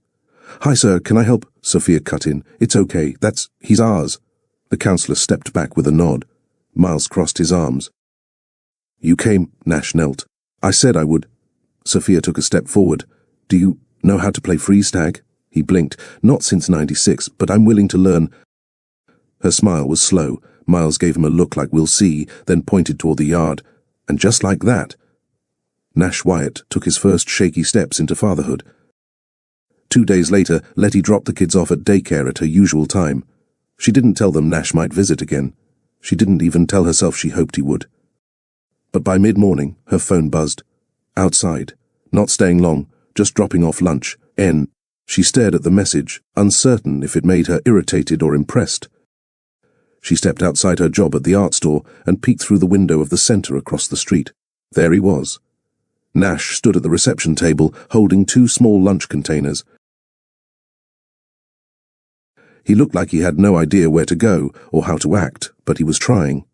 "Hi, sir, can I help?" Sophia cut in. "It's okay, he's ours." The counselor stepped back with a nod. Miles crossed his arms. "You came," Nash knelt. "I said I would." Sophia took a step forward. "Do you know how to play freeze tag?" He blinked. "Not since '96, but I'm willing to learn." Her smile was slow. Miles gave him a look like "we'll see," then pointed toward the yard. And just like that, Nash Wyatt took his first shaky steps into fatherhood. 2 days later, Letty dropped the kids off at daycare at her usual time. She didn't tell them Nash might visit again. She didn't even tell herself she hoped he would. But by mid-morning, her phone buzzed. Outside. Not staying long, just dropping off lunch. N. She stared at the message, uncertain if it made her irritated or impressed. She stepped outside her job at the art store and peeked through the window of the center across the street. There he was. Nash stood at the reception table, holding 2 small lunch containers. He looked like he had no idea where to go or how to act, but he was trying.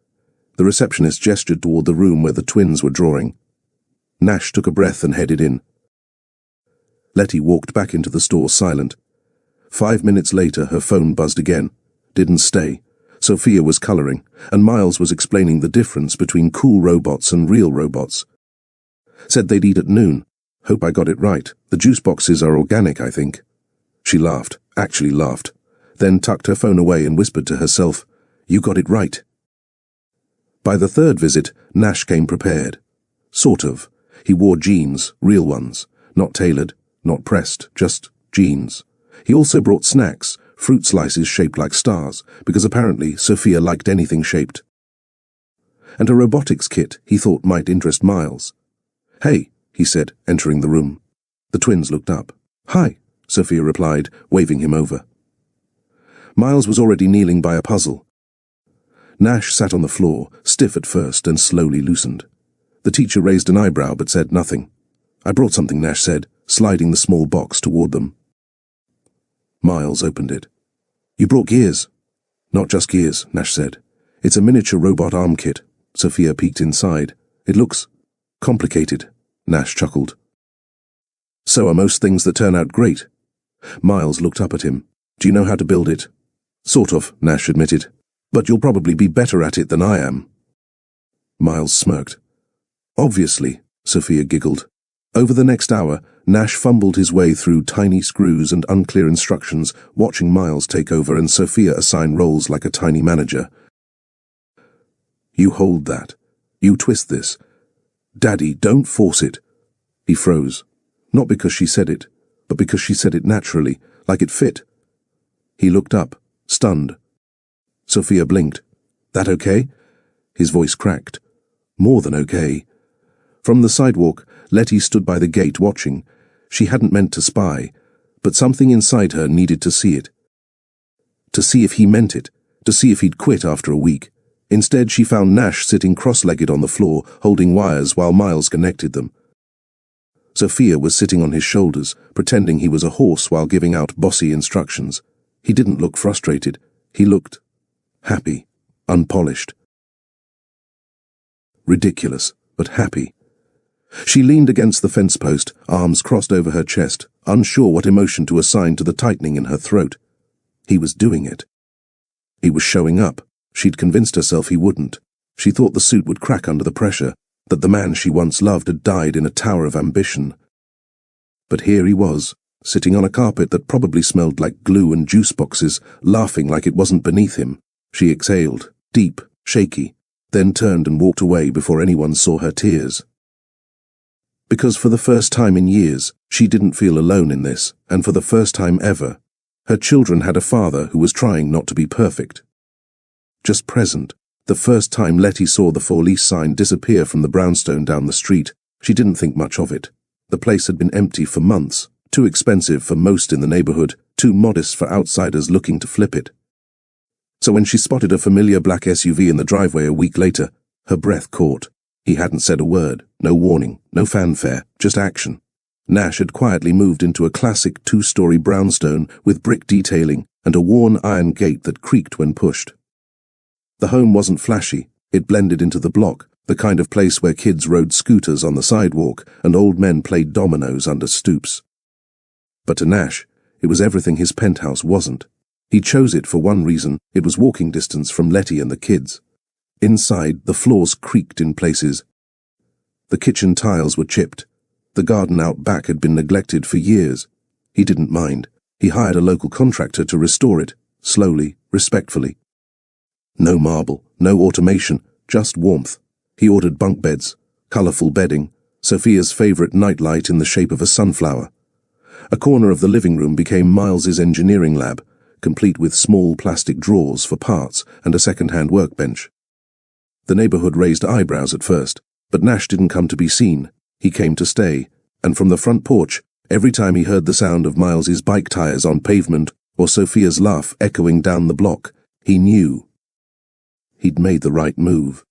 The receptionist gestured toward the room where the twins were drawing. Nash took a breath and headed in. Letty walked back into the store silent. 5 minutes later, her phone buzzed again. Didn't stay. Sophia was coloring, and Miles was explaining the difference between cool robots and real robots. Said they'd eat at noon. Hope I got it right. The juice boxes are organic, I think. She laughed, actually laughed, then tucked her phone away and whispered to herself, "You got it right." By the 3rd visit, Nash came prepared. Sort of. He wore jeans, real ones, not tailored, not pressed, just jeans. He also brought snacks, fruit slices shaped like stars, because apparently Sophia liked anything shaped. And a robotics kit he thought might interest Miles. "Hey," he said, entering the room. The twins looked up. "Hi," Sophia replied, waving him over. Miles was already kneeling by a puzzle. Nash sat on the floor, stiff at first and slowly loosened. The teacher raised an eyebrow but said nothing. "I brought something," Nash said, sliding the small box toward them. Miles opened it. "You brought gears." "Not just gears," Nash said. "It's a miniature robot arm kit." Sophia peeked inside. "It looks complicated," Nash chuckled. "So are most things that turn out great." Miles looked up at him. Do you know how to build it? Sort of, Nash admitted. But you'll probably be better at it than I am. Miles smirked. Obviously, Sophia giggled. Over the next hour, Nash fumbled his way through tiny screws and unclear instructions, watching Miles take over and Sophia assign roles like a tiny manager. You hold that. You twist this. Daddy, don't force it. He froze. Not because she said it, but because she said it naturally, like it fit. He looked up, stunned. Sophia blinked. That okay? His voice cracked. More than okay. From the sidewalk, Letty stood by the gate watching. She hadn't meant to spy, but something inside her needed to see it. To see if he meant it, to see if he'd quit after a week. Instead, she found Nash sitting cross-legged on the floor, holding wires while Miles connected them. Sophia was sitting on his shoulders, pretending he was a horse while giving out bossy instructions. He didn't look frustrated. He looked happy, unpolished. Ridiculous, but happy. She leaned against the fence post, arms crossed over her chest, unsure what emotion to assign to the tightening in her throat. He was doing it. He was showing up. She'd convinced herself he wouldn't. She thought the suit would crack under the pressure, that the man she once loved had died in a tower of ambition. But here he was, sitting on a carpet that probably smelled like glue and juice boxes, laughing like it wasn't beneath him. She exhaled, deep, shaky, then turned and walked away before anyone saw her tears. Because for the first time in years, she didn't feel alone in this, and for the first time ever, her children had a father who was trying not to be perfect. Just present, the first time Letty saw the for lease sign disappear from the brownstone down the street, she didn't think much of it. The place had been empty for months, too expensive for most in the neighborhood, too modest for outsiders looking to flip it. So when she spotted a familiar black SUV in the driveway a week later, her breath caught. He hadn't said a word, no warning, no fanfare, just action. Nash had quietly moved into a classic two-story brownstone with brick detailing and a worn iron gate that creaked when pushed. The home wasn't flashy. It blended into the block, the kind of place where kids rode scooters on the sidewalk and old men played dominoes under stoops. But to Nash, it was everything his penthouse wasn't. He chose it for one reason: it was walking distance from Letty and the kids. Inside, the floors creaked in places. The kitchen tiles were chipped. The garden out back had been neglected for years. He didn't mind. He hired a local contractor to restore it, slowly, respectfully. No marble, no automation, just warmth. He ordered bunk beds, colourful bedding, Sophia's favourite nightlight in the shape of a sunflower. A corner of the living room became Miles's engineering lab, complete with small plastic drawers for parts and a second-hand workbench. The neighbourhood raised eyebrows at first, but Nash didn't come to be seen. He came to stay, and from the front porch, every time he heard the sound of Miles's bike tyres on pavement or Sophia's laugh echoing down the block, he knew. He'd made the right move.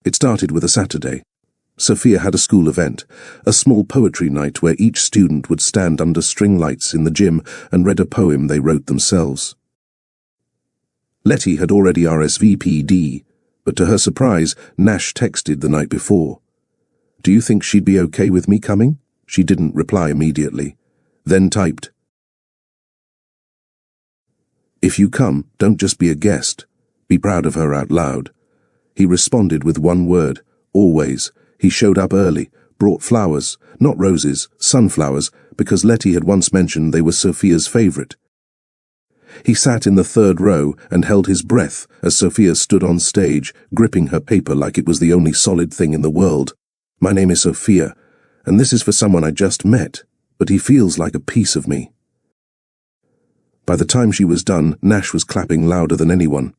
It started with a Saturday. Sophia had a school event, a small poetry night where each student would stand under string lights in the gym and read a poem they wrote themselves. Letty had already RSVP'd, but to her surprise, Nash texted the night before. Do you think she'd be okay with me coming? She didn't reply immediately, then typed, If you come, don't just be a guest. Be proud of her out loud. He responded with one word, always. He showed up early, brought flowers, not roses, sunflowers, because Letty had once mentioned they were Sophia's favourite. He sat in the third row and held his breath as Sophia stood on stage, gripping her paper like it was the only solid thing in the world. My name is Sophia, and this is for someone I just met, but he feels like a piece of me. By the time she was done, Nash was clapping louder than anyone.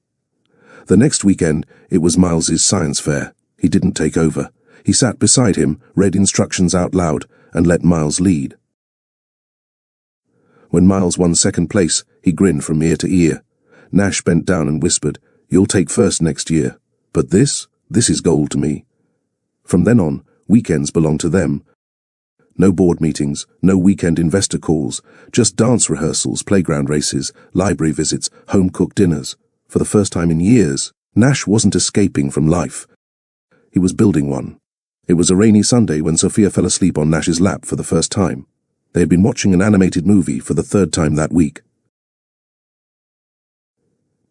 The next weekend, it was Miles's science fair. He didn't take over. He sat beside him, read instructions out loud, and let Miles lead. When Miles won second place, he grinned from ear to ear. Nash bent down and whispered, You'll take first next year. But this is gold to me. From then on, weekends belonged to them. No board meetings, no weekend investor calls, just dance rehearsals, playground races, library visits, home-cooked dinners. For the first time in years, Nash wasn't escaping from life. He was building one. It was a rainy Sunday when Sophia fell asleep on Nash's lap for the first time. They had been watching an animated movie for the third time that week.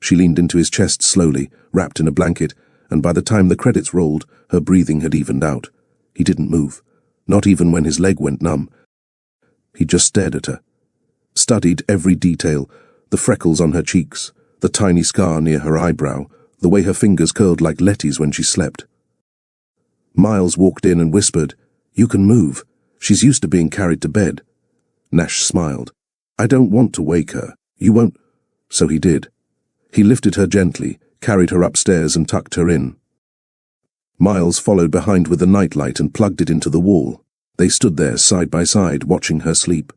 She leaned into his chest slowly, wrapped in a blanket, and by the time the credits rolled, her breathing had evened out. He didn't move, not even when his leg went numb. He just stared at her, studied every detail, the freckles on her cheeks, the tiny scar near her eyebrow, the way her fingers curled like Letty's when she slept. Miles walked in and whispered, "You can move. She's used to being carried to bed." Nash smiled. "I don't want to wake her. You won't." So he did. He lifted her gently, carried her upstairs and tucked her in. Miles followed behind with the nightlight and plugged it into the wall. They stood there side by side, watching her sleep.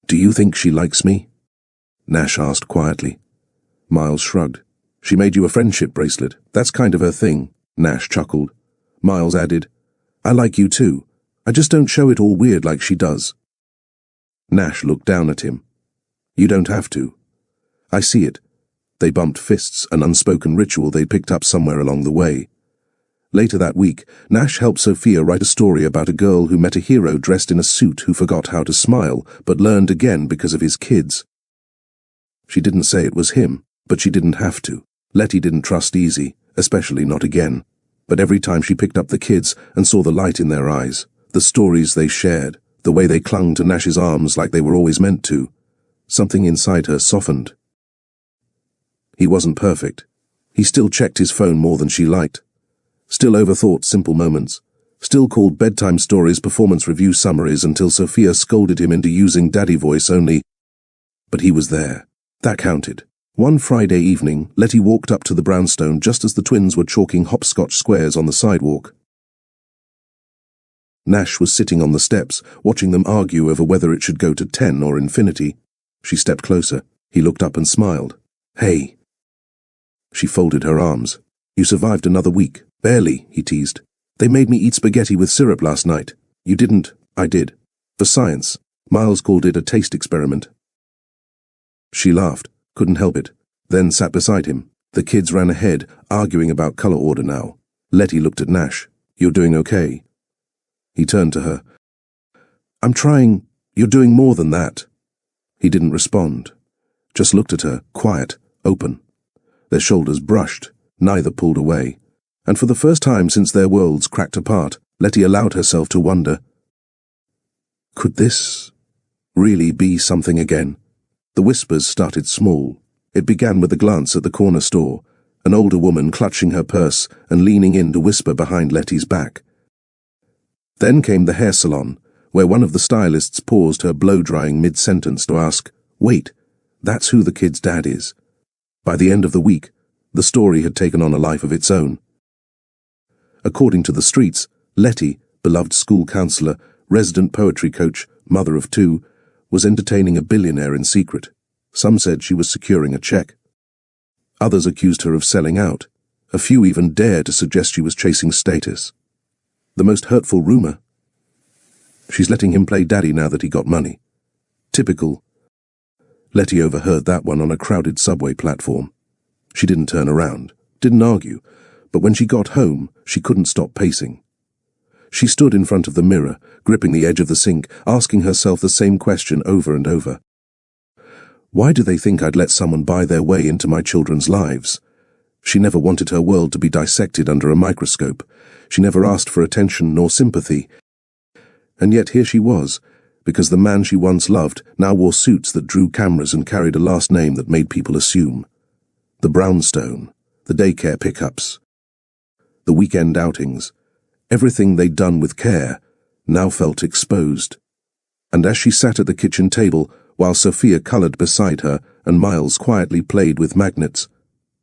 "Do you think she likes me?" Nash asked quietly. Miles shrugged. "She made you a friendship bracelet. That's kind of her thing." Nash chuckled. Miles added, "I like you too. I just don't show it all weird like she does." Nash looked down at him. "You don't have to. I see it." They bumped fists, an unspoken ritual they picked up somewhere along the way. Later that week, Nash helped Sophia write a story about a girl who met a hero dressed in a suit who forgot how to smile, but learned again because of his kids. She didn't say it was him, but she didn't have to. Letty didn't trust easy, especially not again. But every time she picked up the kids and saw the light in their eyes, the stories they shared, the way they clung to Nash's arms like they were always meant to, something inside her softened. He wasn't perfect. He still checked his phone more than she liked. Still overthought simple moments. Still called bedtime stories performance review summaries until Sophia scolded him into using daddy voice only. But he was there. That counted. One Friday evening, Letty walked up to the brownstone just as the twins were chalking hopscotch squares on the sidewalk. Nash was sitting on the steps, watching them argue over whether it should go to 10 or infinity. She stepped closer. He looked up and smiled. "Hey." She folded her arms. "You survived another week." "Barely," he teased. "They made me eat spaghetti with syrup last night." "You didn't." "I did. For science." Miles called it a taste experiment. She laughed, couldn't help it, then sat beside him. The kids ran ahead, arguing about color order now. Letty looked at Nash. "You're doing okay?" He turned to her. "I'm trying. You're doing more than that." He didn't respond, just looked at her, quiet, open. Their shoulders brushed, neither pulled away. And for the first time since their worlds cracked apart, Letty allowed herself to wonder, could this really be something again? The whispers started small. It began with a glance at the corner store, an older woman clutching her purse and leaning in to whisper behind Letty's back. Then came the hair salon, where one of the stylists paused her blow-drying mid-sentence to ask, "Wait, that's who the kid's dad is." By the end of the week, the story had taken on a life of its own. According to the streets, Letty, beloved school counselor, resident poetry coach, mother of two, was entertaining a billionaire in secret. Some said she was securing a check. Others accused her of selling out. A few even dared to suggest she was chasing status. The most hurtful rumor: she's letting him play daddy now that he got money. Typical. Letty overheard that one on a crowded subway platform. She didn't turn around, didn't argue, but when she got home, she couldn't stop pacing. She stood in front of the mirror, gripping the edge of the sink, asking herself the same question over and over. Why do they think I'd let someone buy their way into my children's lives? She never wanted her world to be dissected under a microscope. She never asked for attention nor sympathy. And yet here she was, because the man she once loved now wore suits that drew cameras and carried a last name that made people assume. The brownstone, the daycare pickups, the weekend outings, everything they'd done with care, now felt exposed. And as she sat at the kitchen table, while Sophia colored beside her and Miles quietly played with magnets,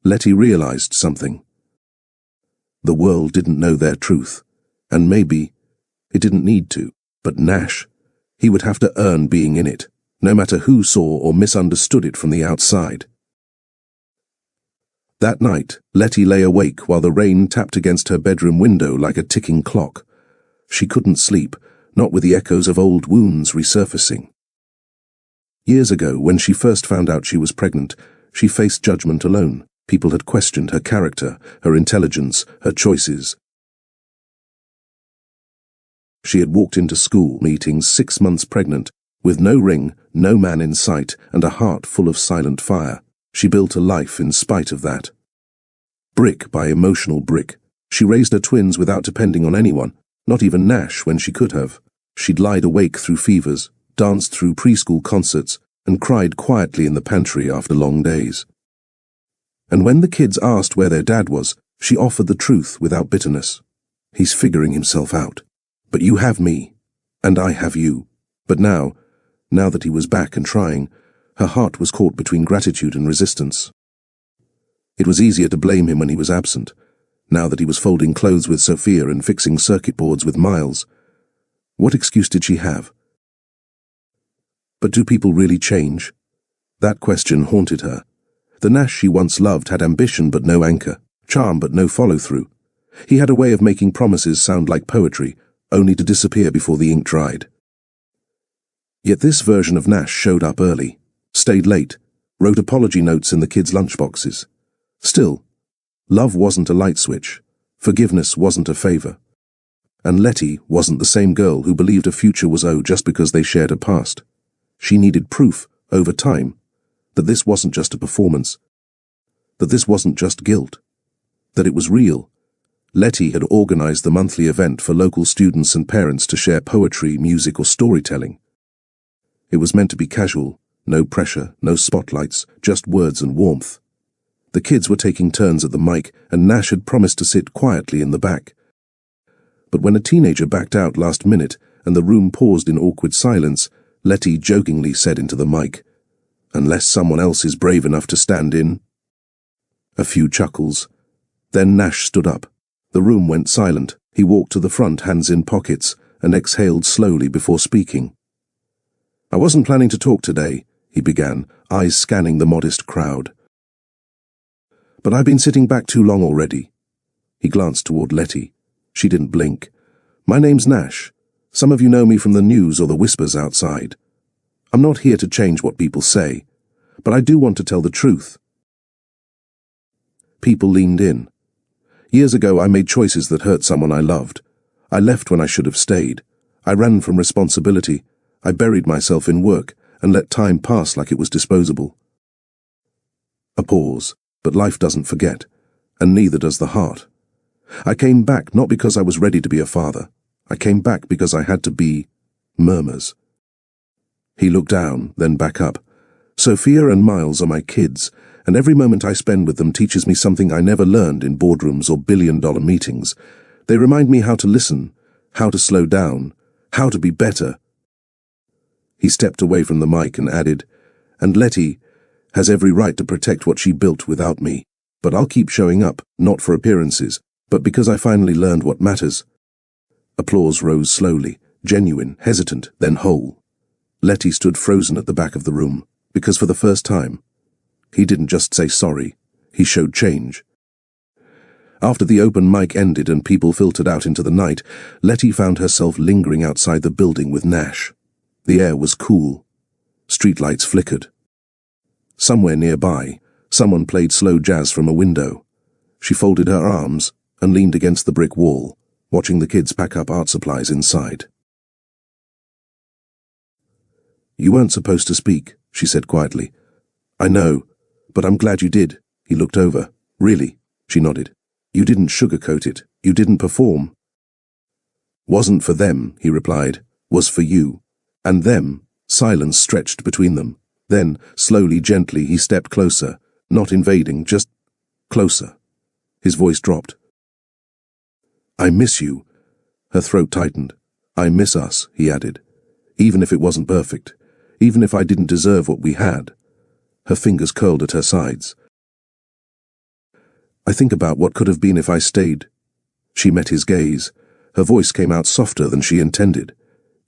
Letty realized something. The world didn't know their truth, and maybe it didn't need to. But Nash, he would have to earn being in it, no matter who saw or misunderstood it from the outside. That night, Letty lay awake while the rain tapped against her bedroom window like a ticking clock. She couldn't sleep, not with the echoes of old wounds resurfacing. Years ago, when she first found out she was pregnant, she faced judgment alone. People had questioned her character, her intelligence, her choices. She had walked into school meetings 6 months pregnant, With no ring, no man in sight, and a heart full of silent fire, she built a life in spite of that. Brick by emotional brick, she raised her twins without depending on anyone, not even Nash when she could have. She'd lied awake through fevers, danced through preschool concerts, and cried quietly in the pantry after long days. And when the kids asked where their dad was, she offered the truth without bitterness. He's figuring himself out. But you have me, and I have you. But now that he was back and trying, her heart was caught between gratitude and resistance. It was easier to blame him when he was absent, now that he was folding clothes with Sophia and fixing circuit boards with Miles. What excuse did she have? But do people really change? That question haunted her. The Nash she once loved had ambition but no anchor, charm but no follow-through. He had a way of making promises sound like poetry, only to disappear before the ink dried. Yet this version of Nash showed up early, stayed late, wrote apology notes in the kids' lunchboxes. Still, love wasn't a light switch, forgiveness wasn't a favor. And Letty wasn't the same girl who believed a future was owed just because they shared a past. She needed proof, over time, that this wasn't just a performance, that this wasn't just guilt, that it was real. Letty had organized the monthly event for local students and parents to share poetry, music, or storytelling. It was meant to be casual, no pressure, no spotlights, just words and warmth. The kids were taking turns at the mic, and Nash had promised to sit quietly in the back. But when a teenager backed out last minute and the room paused in awkward silence, Letty jokingly said into the mic, "Unless someone else is brave enough to stand in." A few chuckles. Then Nash stood up. The room went silent. He walked to the front, hands in pockets, and exhaled slowly before speaking. "I wasn't planning to talk today," he began, eyes scanning the modest crowd. "But I've been sitting back too long already." He glanced toward Letty. She didn't blink. "My name's Nash. Some of you know me from the news or the whispers outside. I'm not here to change what people say, but I do want to tell the truth." People leaned in. "Years ago I made choices that hurt someone I loved. I left when I should have stayed. I ran from responsibility. I buried myself in work and let time pass like it was disposable." A pause, but life doesn't forget, and neither does the heart. "I came back not because I was ready to be a father. I came back because I had to be..." Murmurs. He looked down, then back up. "Sophia and Miles are my kids, and every moment I spend with them teaches me something I never learned in boardrooms or billion-dollar meetings. They remind me how to listen, how to slow down, how to be better." He stepped away from the mic and added, "And Letty has every right to protect what she built without me. But I'll keep showing up, not for appearances, but because I finally learned what matters." Applause rose slowly, genuine, hesitant, then whole. Letty stood frozen at the back of the room, because for the first time, he didn't just say sorry, he showed change. After the open mic ended and people filtered out into the night, Letty found herself lingering outside the building with Nash. The air was cool. Streetlights flickered. Somewhere nearby, someone played slow jazz from a window. She folded her arms and leaned against the brick wall, watching the kids pack up art supplies inside. "You weren't supposed to speak," she said quietly. "I know, but I'm glad you did." He looked over. "Really?" She nodded. "You didn't sugarcoat it. You didn't perform." "Wasn't for them," he replied. "Was for you." And them. Silence stretched between them. Then, slowly, gently, he stepped closer, not invading, just closer. His voice dropped. "I miss you." Her throat tightened. "I miss us," he added. "Even if it wasn't perfect. Even if I didn't deserve what we had." Her fingers curled at her sides. "I think about what could have been if I stayed." She met his gaze. Her voice came out softer than she intended.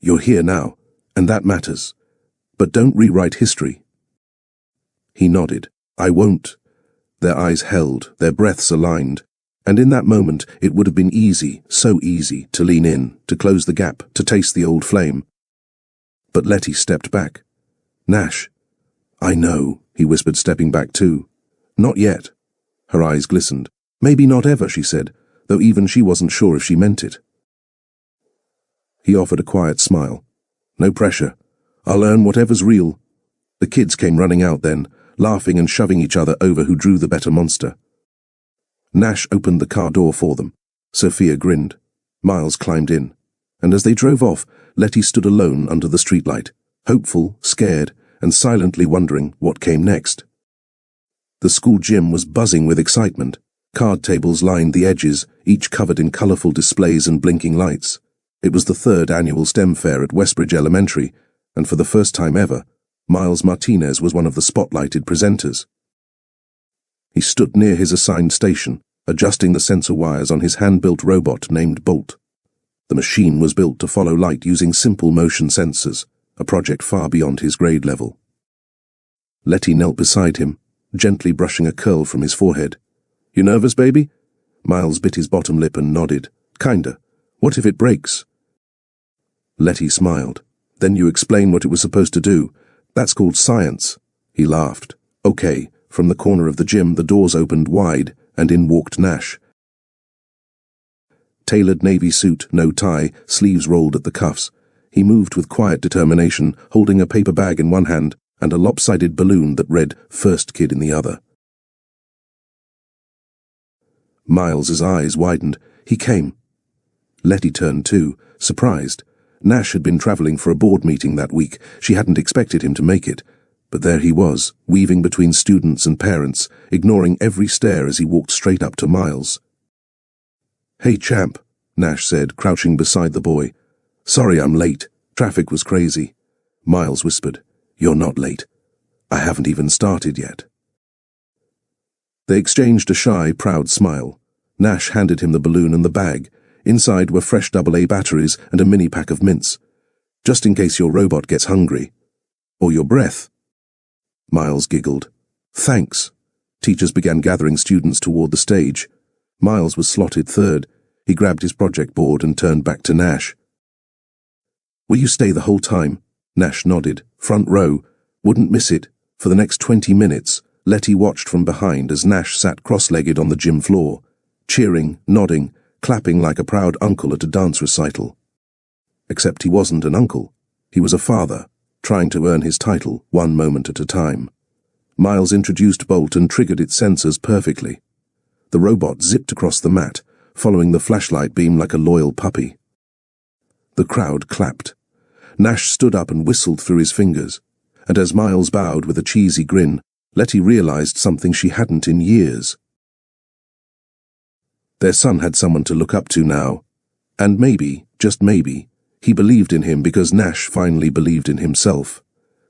"You're here now, and that matters. But don't rewrite history." He nodded. "I won't." Their eyes held, their breaths aligned, and in that moment it would have been easy, so easy, to lean in, to close the gap, to taste the old flame. But Letty stepped back. "Nash." "I know," he whispered, stepping back too. "Not yet." Her eyes glistened. "Maybe not ever," she said, though even she wasn't sure if she meant it. He offered a quiet smile. "No pressure. I'll earn whatever's real." The kids came running out then, laughing and shoving each other over who drew the better monster. Nash opened the car door for them. Sophia grinned. Miles climbed in, and as they drove off, Letty stood alone under the streetlight, hopeful, scared, and silently wondering what came next. The school gym was buzzing with excitement. Card tables lined the edges, each covered in colourful displays and blinking lights. It was the 3rd annual STEM fair at Westbridge Elementary, and for the first time ever, Miles Martinez was one of the spotlighted presenters. He stood near his assigned station, adjusting the sensor wires on his hand-built robot named Bolt. The machine was built to follow light using simple motion sensors, a project far beyond his grade level. Letty knelt beside him, gently brushing a curl from his forehead. "You nervous, baby?" Miles bit his bottom lip and nodded. "Kinda. What if it breaks?" Letty smiled. "Then you explain what it was supposed to do. That's called science." He laughed. "Okay." From the corner of the gym, the doors opened wide, and in walked Nash. Tailored navy suit, no tie, sleeves rolled at the cuffs. He moved with quiet determination, holding a paper bag in one hand and a lopsided balloon that read "First Kid" in the other. Miles's eyes widened. He came. Letty turned too, surprised. Nash had been travelling for a board meeting that week. She hadn't expected him to make it. But there he was, weaving between students and parents, ignoring every stare as he walked straight up to Miles. "Hey, champ," Nash said, crouching beside the boy. "Sorry I'm late. Traffic was crazy." Miles whispered, "You're not late. I haven't even started yet." They exchanged a shy, proud smile. Nash handed him the balloon and the bag. Inside were fresh AA batteries and a mini pack of mints. "Just in case your robot gets hungry. Or your breath." Miles giggled. "Thanks." Teachers began gathering students toward the stage. Miles was slotted 3rd. He grabbed his project board and turned back to Nash. "Will you stay the whole time?" Nash nodded. "Front row. Wouldn't miss it." For the next 20 minutes, Letty watched from behind as Nash sat cross-legged on the gym floor, cheering, nodding, clapping like a proud uncle at a dance recital. Except he wasn't an uncle. He was a father, trying to earn his title one moment at a time. Miles introduced Bolt and triggered its sensors perfectly. The robot zipped across the mat, following the flashlight beam like a loyal puppy. The crowd clapped. Nash stood up and whistled through his fingers, and as Miles bowed with a cheesy grin, Letty realized something she hadn't in years. Their son had someone to look up to now, and maybe, just maybe, he believed in him because Nash finally believed in himself.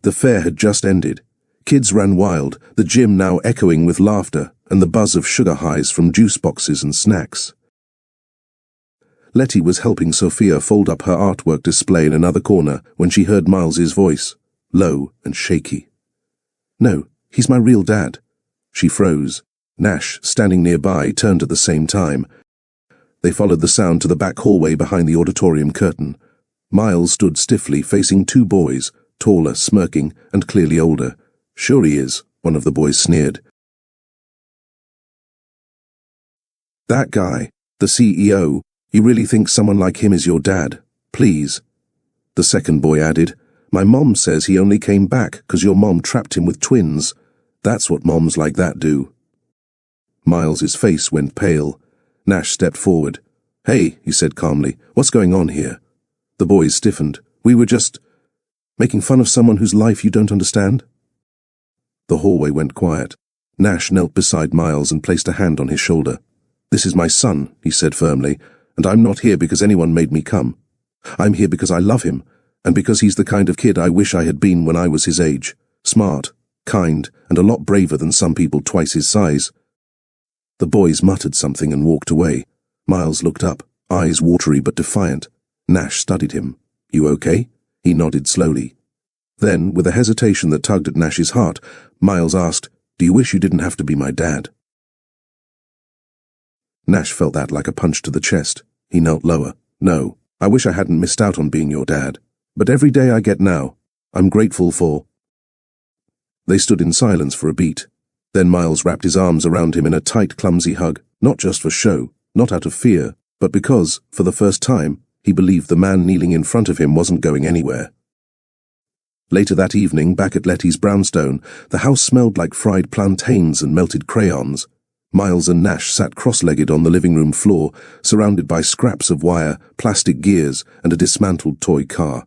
The fair had just ended. Kids ran wild, the gym now echoing with laughter and the buzz of sugar highs from juice boxes and snacks. Letty was helping Sophia fold up her artwork display in another corner when she heard Miles's voice, low and shaky. "No, he's my real dad." She froze. Nash, standing nearby, turned at the same time. They followed the sound to the back hallway behind the auditorium curtain. Miles stood stiffly facing 2 boys, taller, smirking, and clearly older. "Sure he is," one of the boys sneered. "That guy, the CEO, you really think someone like him is your dad? Please." The second boy added, "My mom says he only came back 'cause your mom trapped him with twins. That's what moms like that do." Miles's face went pale. Nash stepped forward. "Hey," he said calmly, "what's going on here?" The boys stiffened. "We were just making fun of someone whose life you don't understand." The hallway went quiet. Nash knelt beside Miles and placed a hand on his shoulder. "This is my son," he said firmly, "and I'm not here because anyone made me come. I'm here because I love him, and because he's the kind of kid I wish I had been when I was his age. Smart, kind, and a lot braver than some people twice his size." The boys muttered something and walked away. Miles looked up, eyes watery but defiant. Nash studied him. "You okay?" He nodded slowly. Then, with a hesitation that tugged at Nash's heart, Miles asked, "Do you wish you didn't have to be my dad?" Nash felt that like a punch to the chest. He knelt lower. "No, I wish I hadn't missed out on being your dad. But every day I get now, I'm grateful for—" They stood in silence for a beat. Then Miles wrapped his arms around him in a tight, clumsy hug, not just for show, not out of fear, but because, for the first time, he believed the man kneeling in front of him wasn't going anywhere. Later that evening, back at Letty's brownstone, the house smelled like fried plantains and melted crayons. Miles and Nash sat cross-legged on the living room floor, surrounded by scraps of wire, plastic gears, and a dismantled toy car.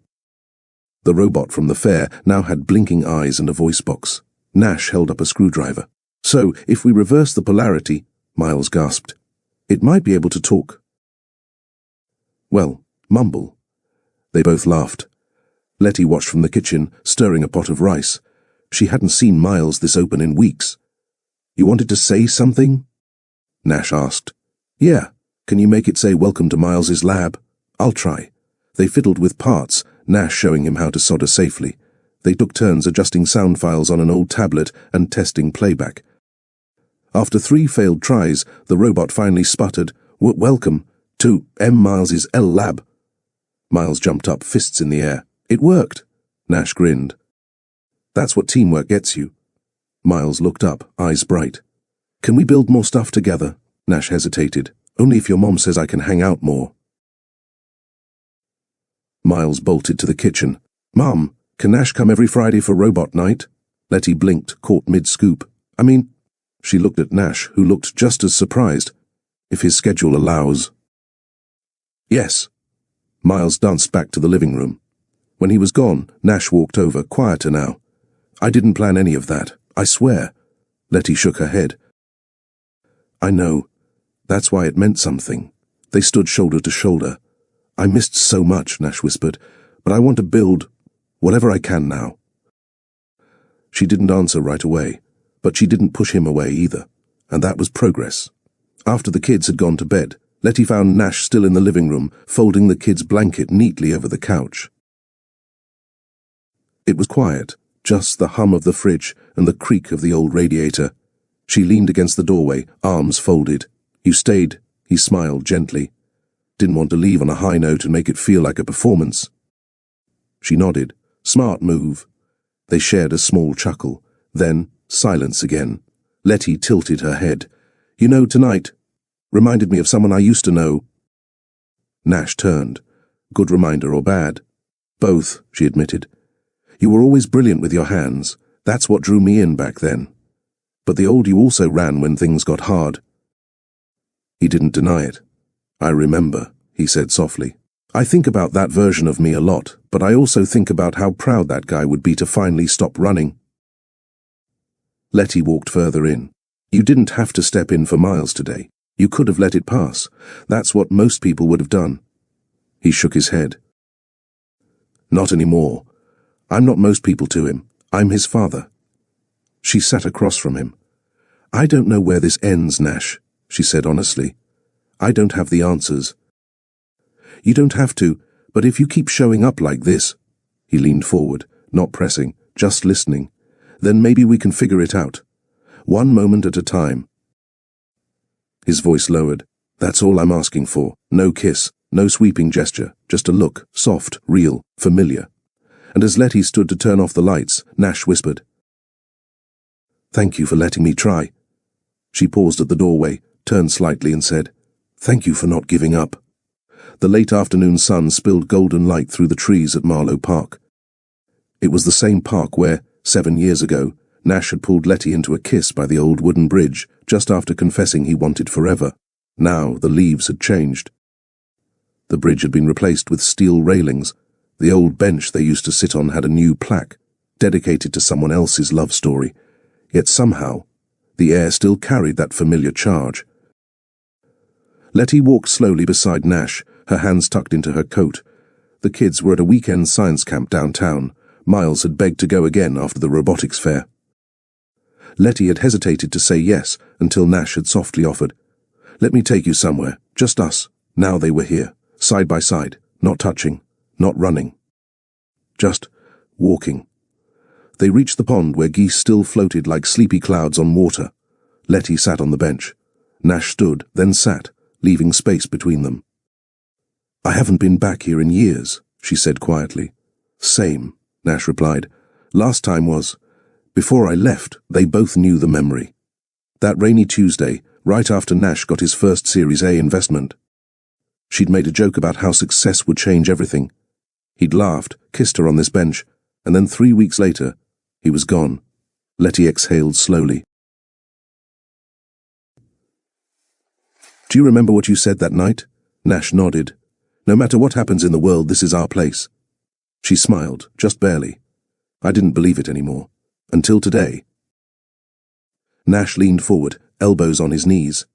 The robot from the fair now had blinking eyes and a voice box. Nash held up a screwdriver. "So, if we reverse the polarity," Miles gasped, "it might be able to talk." "Well, mumble." They both laughed. Letty watched from the kitchen, stirring a pot of rice. She hadn't seen Miles this open in weeks. "You wanted to say something?" Nash asked. "Yeah. Can you make it say welcome to Miles's lab?" "I'll try." They fiddled with parts, Nash showing him how to solder safely. They took turns adjusting sound files on an old tablet and testing playback. After 3 failed tries, the robot finally sputtered, "Welcome to M. Miles's L lab." Miles jumped up, fists in the air. "It worked." Nash grinned. "That's what teamwork gets you." Miles looked up, eyes bright. "Can we build more stuff together?" Nash hesitated. "Only if your mom says I can hang out more." Miles bolted to the kitchen. "Mom, can Nash come every Friday for robot night?" Letty blinked, caught mid-scoop. She looked at Nash, who looked just as surprised. "If his schedule allows." "Yes." Miles danced back to the living room. When he was gone, Nash walked over, quieter now. "I didn't plan any of that, I swear." Letty shook her head. "I know. That's why it meant something." They stood shoulder to shoulder. "I missed so much," Nash whispered, "but I want to build whatever I can now." She didn't answer right away, but she didn't push him away either, and that was progress. After the kids had gone to bed, Letty found Nash still in the living room, folding the kid's blanket neatly over the couch. It was quiet, just the hum of the fridge and the creak of the old radiator. She leaned against the doorway, arms folded. "You stayed," he smiled gently. "Didn't want to leave on a high note and make it feel like a performance." She nodded. "Smart move." They shared a small chuckle. Then, silence again. Letty tilted her head. "You know, tonight reminded me of someone I used to know." Nash turned. "Good reminder or bad?" "Both," she admitted. "You were always brilliant with your hands. That's what drew me in back then. But the old you also ran when things got hard." He didn't deny it. "I remember," he said softly. "I think about that version of me a lot, but I also think about how proud that guy would be to finally stop running." Letty walked further in. "You didn't have to step in for Miles today. You could have let it pass. That's what most people would have done." He shook his head. "Not anymore. I'm not most people to him. I'm his father." She sat across from him. "I don't know where this ends, Nash," she said honestly. "I don't have the answers." "You don't have to, but if you keep showing up like this," he leaned forward, not pressing, just listening, "then maybe we can figure it out. One moment at a time." His voice lowered. "That's all I'm asking for. No kiss, no sweeping gesture, just a look, soft, real, familiar." And as Letty stood to turn off the lights, Nash whispered, "Thank you for letting me try." She paused at the doorway, turned slightly and said, "Thank you for not giving up." The late afternoon sun spilled golden light through the trees at Marlow Park. It was the same park where, 7 years ago, Nash had pulled Letty into a kiss by the old wooden bridge just after confessing he wanted forever. Now the leaves had changed. The bridge had been replaced with steel railings. The old bench they used to sit on had a new plaque, dedicated to someone else's love story. Yet somehow, the air still carried that familiar charge. Letty walked slowly beside Nash, her hands tucked into her coat. The kids were at a weekend science camp downtown. Miles had begged to go again after the robotics fair. Letty had hesitated to say yes until Nash had softly offered, "Let me take you somewhere, just us." Now they were here, side by side, not touching, not running. Just walking. They reached the pond where geese still floated like sleepy clouds on water. Letty sat on the bench. Nash stood, then sat, leaving space between them. "I haven't been back here in years," she said quietly. "Same," Nash replied. "Last time was before I left." They both knew the memory. That rainy Tuesday, right after Nash got his first Series A investment. She'd made a joke about how success would change everything. He'd laughed, kissed her on this bench, And then 3 weeks later, he was gone. Letty exhaled slowly. Do you remember what you said that night? Nash nodded. No matter what happens in the world, this is our place. She smiled, just barely. I didn't believe it anymore. Until today. Nash leaned forward, elbows on his knees.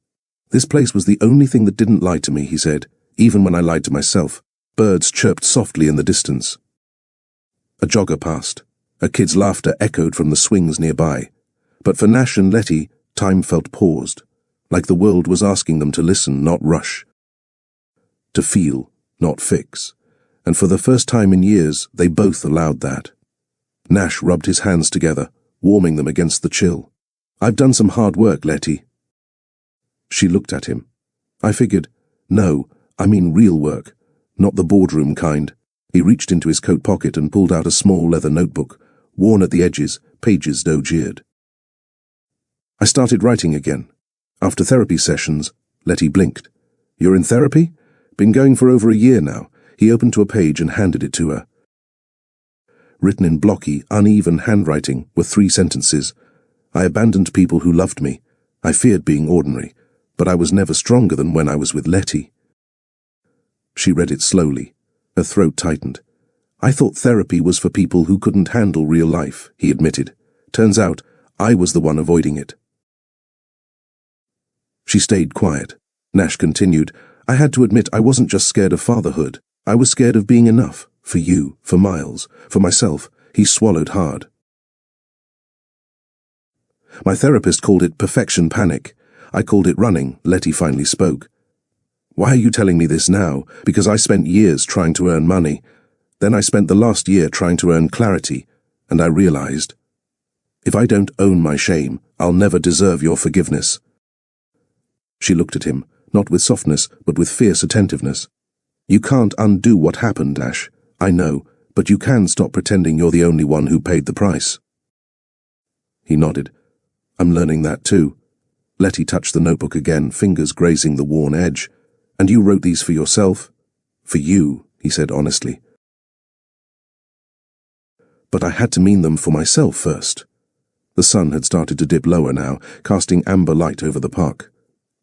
This place was the only thing that didn't lie to me, he said, even when I lied to myself. Birds chirped softly in the distance. A jogger passed. A kid's laughter echoed from the swings nearby. But for Nash and Letty, time felt paused, like the world was asking them to listen, not rush. To feel, not fix. And for the first time in years, they both allowed that. Nash rubbed his hands together, warming them against the chill. I've done some hard work, Letty. She looked at him. I figured, no, I mean real work, not the boardroom kind. He reached into his coat pocket and pulled out a small leather notebook, worn at the edges, pages dog-eared. I started writing again. After therapy sessions, Letty blinked. You're in therapy? Been going for over a year now. He opened to a page and handed it to her. Written in blocky, uneven handwriting were 3 sentences. I abandoned people who loved me. I feared being ordinary, but I was never stronger than when I was with Letty. She read it slowly. Her throat tightened. I thought therapy was for people who couldn't handle real life, he admitted. Turns out, I was the one avoiding it. She stayed quiet. Nash continued, I had to admit I wasn't just scared of fatherhood. I was scared of being enough. For you, for Miles, for myself. He swallowed hard. My therapist called it perfection panic. I called it running. Letty finally spoke. Why are you telling me this now? Because I spent years trying to earn money. Then I spent the last year trying to earn clarity, and I realized, if I don't own my shame, I'll never deserve your forgiveness. She looked at him, not with softness, but with fierce attentiveness. You can't undo what happened, Nash. I know, but you can stop pretending you're the only one who paid the price. He nodded. I'm learning that too. Letty touched the notebook again, fingers grazing the worn edge. And you wrote these for yourself? For you, he said honestly. But I had to mean them for myself first. The sun had started to dip lower now, casting amber light over the park.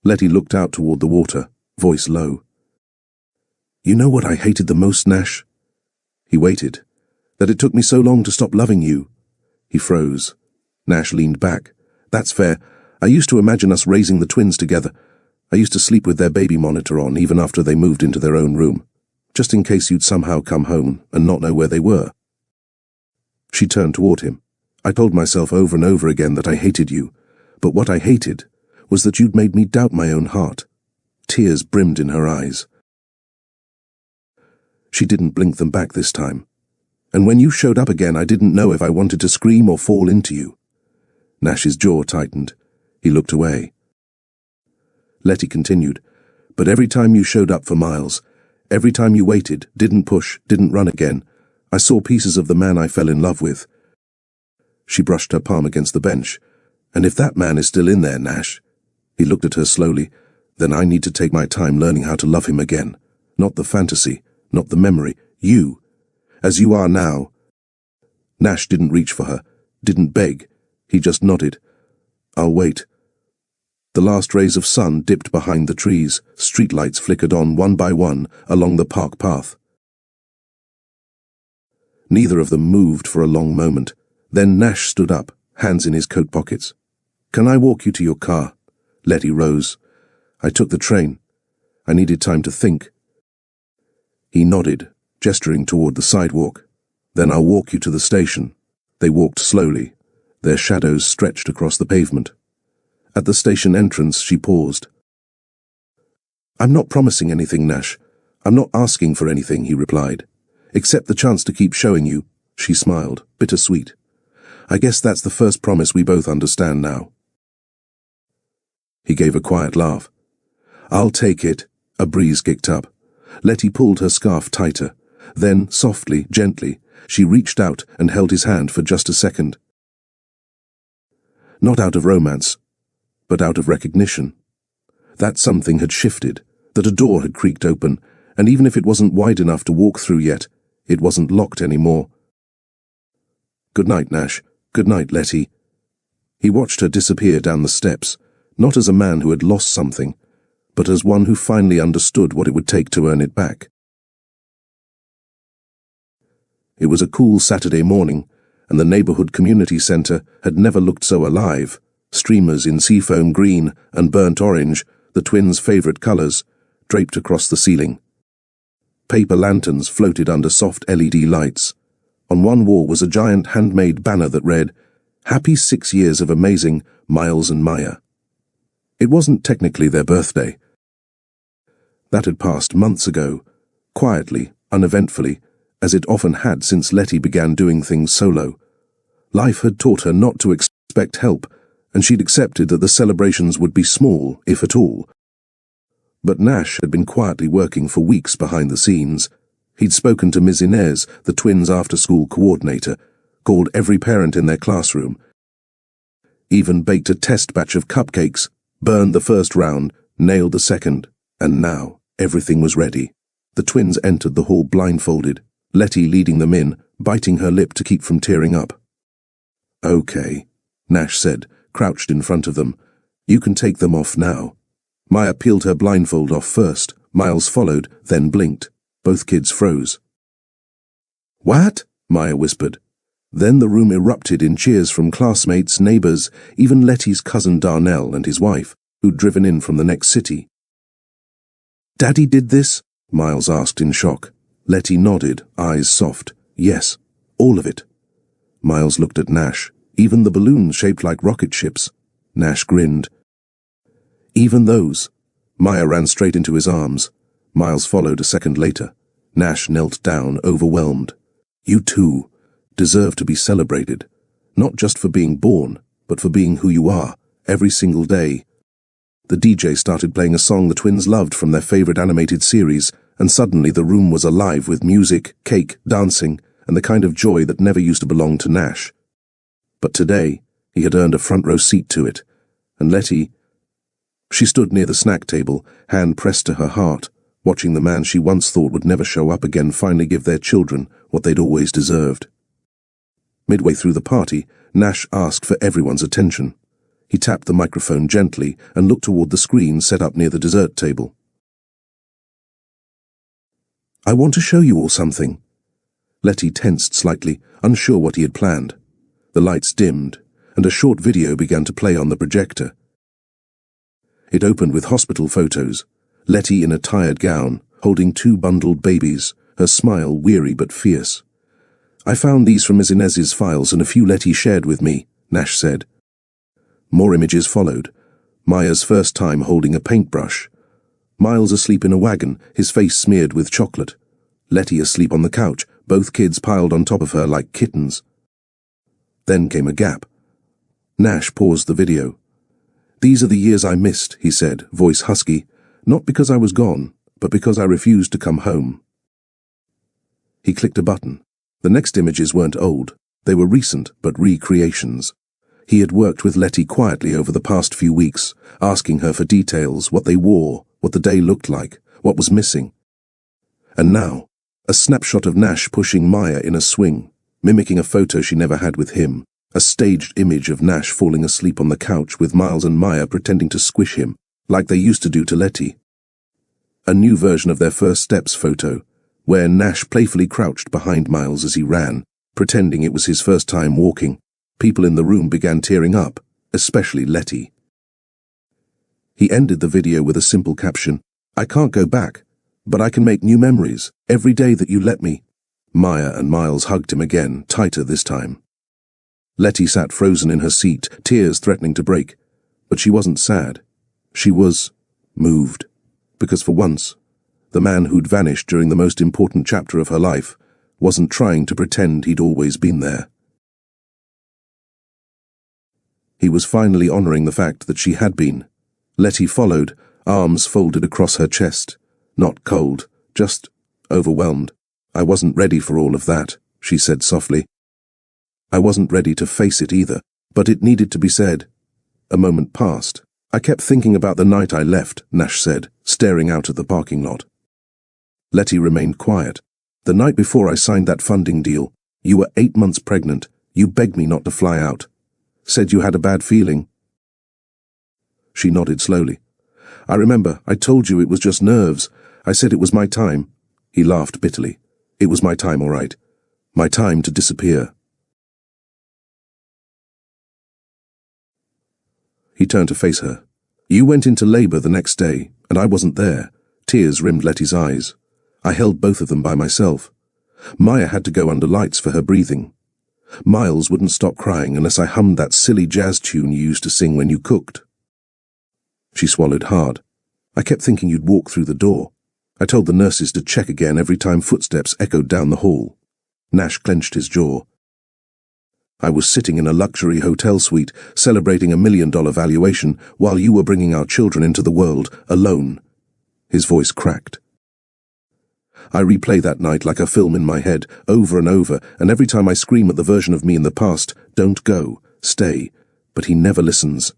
Letty looked out toward the water, voice low. You know what I hated the most, Nash? He waited. That it took me so long to stop loving you. He froze. Nash leaned back. That's fair. I used to imagine us raising the twins together. I used to sleep with their baby monitor on even after they moved into their own room, just in case you'd somehow come home and not know where they were. She turned toward him. I told myself over and over again that I hated you, but what I hated was that you'd made me doubt my own heart. Tears brimmed in her eyes. She didn't blink them back this time. And when you showed up again, I didn't know if I wanted to scream or fall into you. Nash's jaw tightened. He looked away. Letty continued, but every time you showed up for Miles, every time you waited, didn't push, didn't run again, I saw pieces of the man I fell in love with. She brushed her palm against the bench. And if that man is still in there, Nash, he looked at her slowly, then I need to take my time learning how to love him again. Not the fantasy, not the memory, you. As you are now. Nash didn't reach for her, didn't beg. He just nodded. I'll wait. The last rays of sun dipped behind the trees. Streetlights flickered on one by one along the park path. Neither of them moved for a long moment. Then Nash stood up, hands in his coat pockets. Can I walk you to your car? Letty rose. I took the train. I needed time to think. He nodded, gesturing toward the sidewalk. Then I'll walk you to the station. They walked slowly. Their shadows stretched across the pavement. At the station entrance, she paused. I'm not promising anything, Nash. I'm not asking for anything, he replied. Except the chance to keep showing you. She smiled, bittersweet. I guess that's the first promise we both understand now. He gave a quiet laugh. I'll take it. A breeze kicked up. Letty pulled her scarf tighter. Then, softly, gently, she reached out and held his hand for just a second. Not out of romance, but out of recognition. That something had shifted, that a door had creaked open, and even if it wasn't wide enough to walk through yet, it wasn't locked anymore. Good night, Nash. Good night, Letty. He watched her disappear down the steps, not as a man who had lost something, but as one who finally understood what it would take to earn it back. It was a cool Saturday morning, and the neighborhood community center had never looked so alive. Streamers in seafoam green and burnt orange, the twins' favorite colors, draped across the ceiling. Paper lanterns floated under soft LED lights. On one wall was a giant handmade banner that read, "Happy 6 years of amazing Miles and Maya." It wasn't technically their birthday. That had passed months ago, quietly, uneventfully, as it often had since Letty began doing things solo. Life had taught her not to expect help, and she'd accepted that the celebrations would be small, if at all. But Nash had been quietly working for weeks behind the scenes. He'd spoken to Ms. Inez, the twins' after-school coordinator, called every parent in their classroom, even baked a test batch of cupcakes, burned the first round, nailed the second, and now everything was ready. The twins entered the hall blindfolded, Letty leading them in, biting her lip to keep from tearing up. "Okay," Nash said, crouched in front of them. "You can take them off now." Maya peeled her blindfold off first. Miles followed, then blinked. Both kids froze. "What?" Maya whispered. Then the room erupted in cheers from classmates, neighbors, even Letty's cousin Darnell and his wife, who'd driven in from the next city. "Daddy did this?" Miles asked in shock. Letty nodded, eyes soft. "Yes, all of it." Miles looked at Nash. "Even the balloons shaped like rocket ships." Nash grinned. "Even those?" Maya ran straight into his arms. Miles followed a second later. Nash knelt down, overwhelmed. "You too deserve to be celebrated, not just for being born, but for being who you are, every single day." The DJ started playing a song the twins loved from their favorite animated series, and suddenly the room was alive with music, cake, dancing, and the kind of joy that never used to belong to Nash. But today, he had earned a front-row seat to it, and Letty... She stood near the snack table, hand pressed to her heart, watching the man she once thought would never show up again finally give their children what they'd always deserved. Midway through the party, Nash asked for everyone's attention. He tapped the microphone gently and looked toward the screen set up near the dessert table. "I want to show you all something." Letty tensed slightly, unsure what he had planned. The lights dimmed, and a short video began to play on the projector. It opened with hospital photos, Letty in a tired gown, holding 2 bundled babies, her smile weary but fierce. "I found these from Ms. Inez's files and a few Letty shared with me," Nash said. More images followed. Maya's first time holding a paintbrush. Miles asleep in a wagon, his face smeared with chocolate. Letty asleep on the couch, both kids piled on top of her like kittens. Then came a gap. Nash paused the video. "These are the years I missed," he said, voice husky, "not because I was gone, but because I refused to come home." He clicked a button. The next images weren't old. They were recent, but recreations. He had worked with Letty quietly over the past few weeks, asking her for details, what they wore, what the day looked like, what was missing. And now, a snapshot of Nash pushing Maya in a swing, mimicking a photo she never had with him, a staged image of Nash falling asleep on the couch with Miles and Maya pretending to squish him, like they used to do to Letty. A new version of their first steps photo, where Nash playfully crouched behind Miles as he ran, pretending it was his first time walking. People in the room began tearing up, especially Letty. He ended the video with a simple caption, "I can't go back, but I can make new memories, every day that you let me." Maya and Miles hugged him again, tighter this time. Letty sat frozen in her seat, tears threatening to break. But she wasn't sad. She was moved. Because for once, the man who'd vanished during the most important chapter of her life wasn't trying to pretend he'd always been there. He was finally honoring the fact that she had been. Letty followed, arms folded across her chest. Not cold, just overwhelmed. "I wasn't ready for all of that," she said softly. "I wasn't ready to face it either, but it needed to be said." A moment passed. "I kept thinking about the night I left," Nash said, staring out at the parking lot. Letty remained quiet. "The night before I signed that funding deal, you were 8 months pregnant. You begged me not to fly out. Said you had a bad feeling. She nodded slowly. I remember, I told you it was just nerves. I said it was my time. He laughed bitterly. It was my time, all right. My time to disappear. He turned to face her. You went into labor the next day, and I wasn't there. Tears rimmed Letty's eyes. I held both of them by myself. Maya had to go under lights for her breathing. Miles wouldn't stop crying unless I hummed that silly jazz tune you used to sing when you cooked. She swallowed hard. I kept thinking you'd walk through the door. I told the nurses to check again every time footsteps echoed down the hall. Nash clenched his jaw. I was sitting in a luxury hotel suite, celebrating $1 million valuation, while you were bringing our children into the world, alone. His voice cracked. I replay that night like a film in my head, over and over, and every time I scream at the version of me in the past, don't go, stay, but he never listens.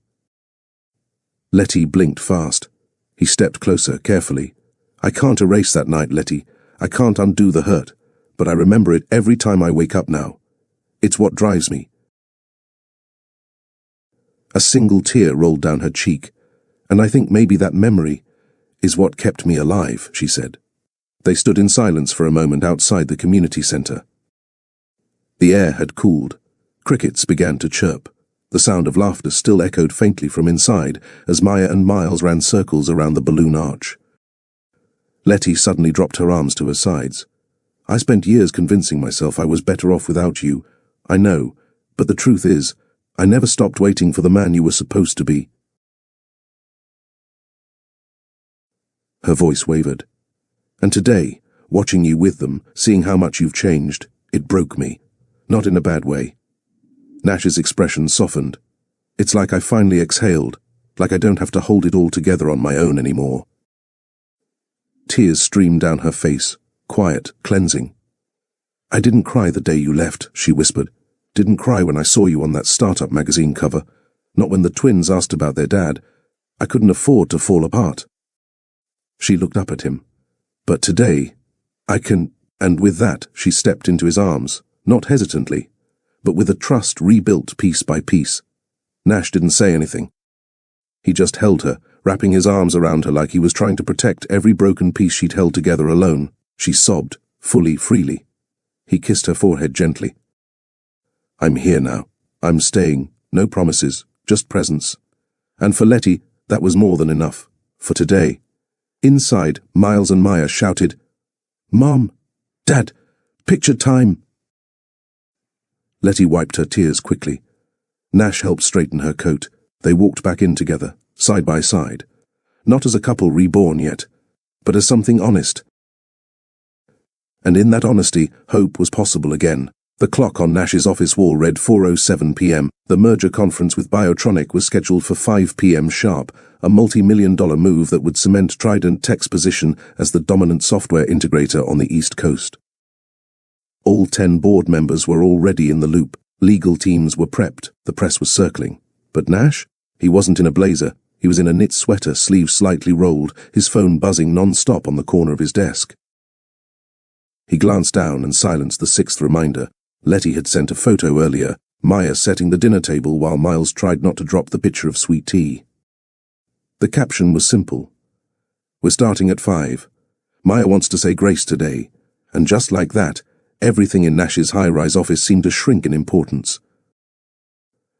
Letty blinked fast. He stepped closer, carefully. I can't erase that night, Letty. I can't undo the hurt, but I remember it every time I wake up now. It's what drives me. A single tear rolled down her cheek, and I think maybe that memory is what kept me alive, she said. They stood in silence for a moment outside the community center. The air had cooled. Crickets began to chirp. The sound of laughter still echoed faintly from inside as Maya and Miles ran circles around the balloon arch. Letty suddenly dropped her arms to her sides. I spent years convincing myself I was better off without you. I know, but the truth is, I never stopped waiting for the man you were supposed to be. Her voice wavered. And today, watching you with them, seeing how much you've changed, it broke me. Not in a bad way. Nash's expression softened. It's like I finally exhaled, like I don't have to hold it all together on my own anymore. Tears streamed down her face, quiet, cleansing. I didn't cry the day you left, she whispered. Didn't cry when I saw you on that startup magazine cover. Not when the twins asked about their dad. I couldn't afford to fall apart. She looked up at him. But today, I can, and with that, she stepped into his arms, not hesitantly, but with a trust rebuilt piece by piece. Nash didn't say anything. He just held her, wrapping his arms around her like he was trying to protect every broken piece she'd held together alone. She sobbed, fully, freely. He kissed her forehead gently. I'm here now. I'm staying. No promises, just presence. And for Letty, that was more than enough. For today. Inside, Miles and Maya shouted, Mom! Dad! Picture time! Letty wiped her tears quickly. Nash helped straighten her coat. They walked back in together, side by side. Not as a couple reborn yet, but as something honest. And in that honesty, hope was possible again. The clock on Nash's office wall read 4:07 p.m. The merger conference with Biotronic was scheduled for 5 p.m. sharp, a multi-million-dollar move that would cement Trident Tech's position as the dominant software integrator on the East Coast. All 10 board members were already in the loop. Legal teams were prepped. The press was circling. But Nash? He wasn't in a blazer. He was in a knit sweater, sleeves slightly rolled, his phone buzzing non-stop on the corner of his desk. He glanced down and silenced the 6th reminder. Letty had sent a photo earlier, Maya setting the dinner table while Miles tried not to drop the pitcher of sweet tea. The caption was simple. We're starting at 5. Maya wants to say grace today. And just like that, everything in Nash's high-rise office seemed to shrink in importance.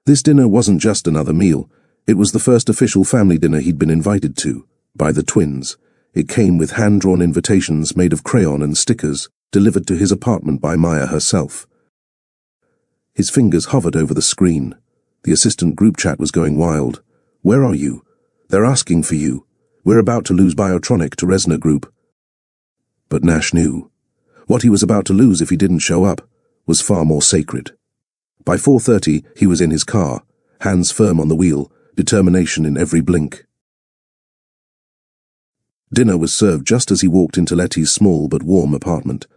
This dinner wasn't just another meal. It was the first official family dinner he'd been invited to, by the twins. It came with hand-drawn invitations made of crayon and stickers, delivered to his apartment by Maya herself. His fingers hovered over the screen. The assistant group chat was going wild. Where are you? They're asking for you. We're about to lose Biotronic to Resner Group. But Nash knew. What he was about to lose if he didn't show up was far more sacred. By 4:30, he was in his car, hands firm on the wheel, determination in every blink. Dinner was served just as he walked into Letty's small but warm apartment.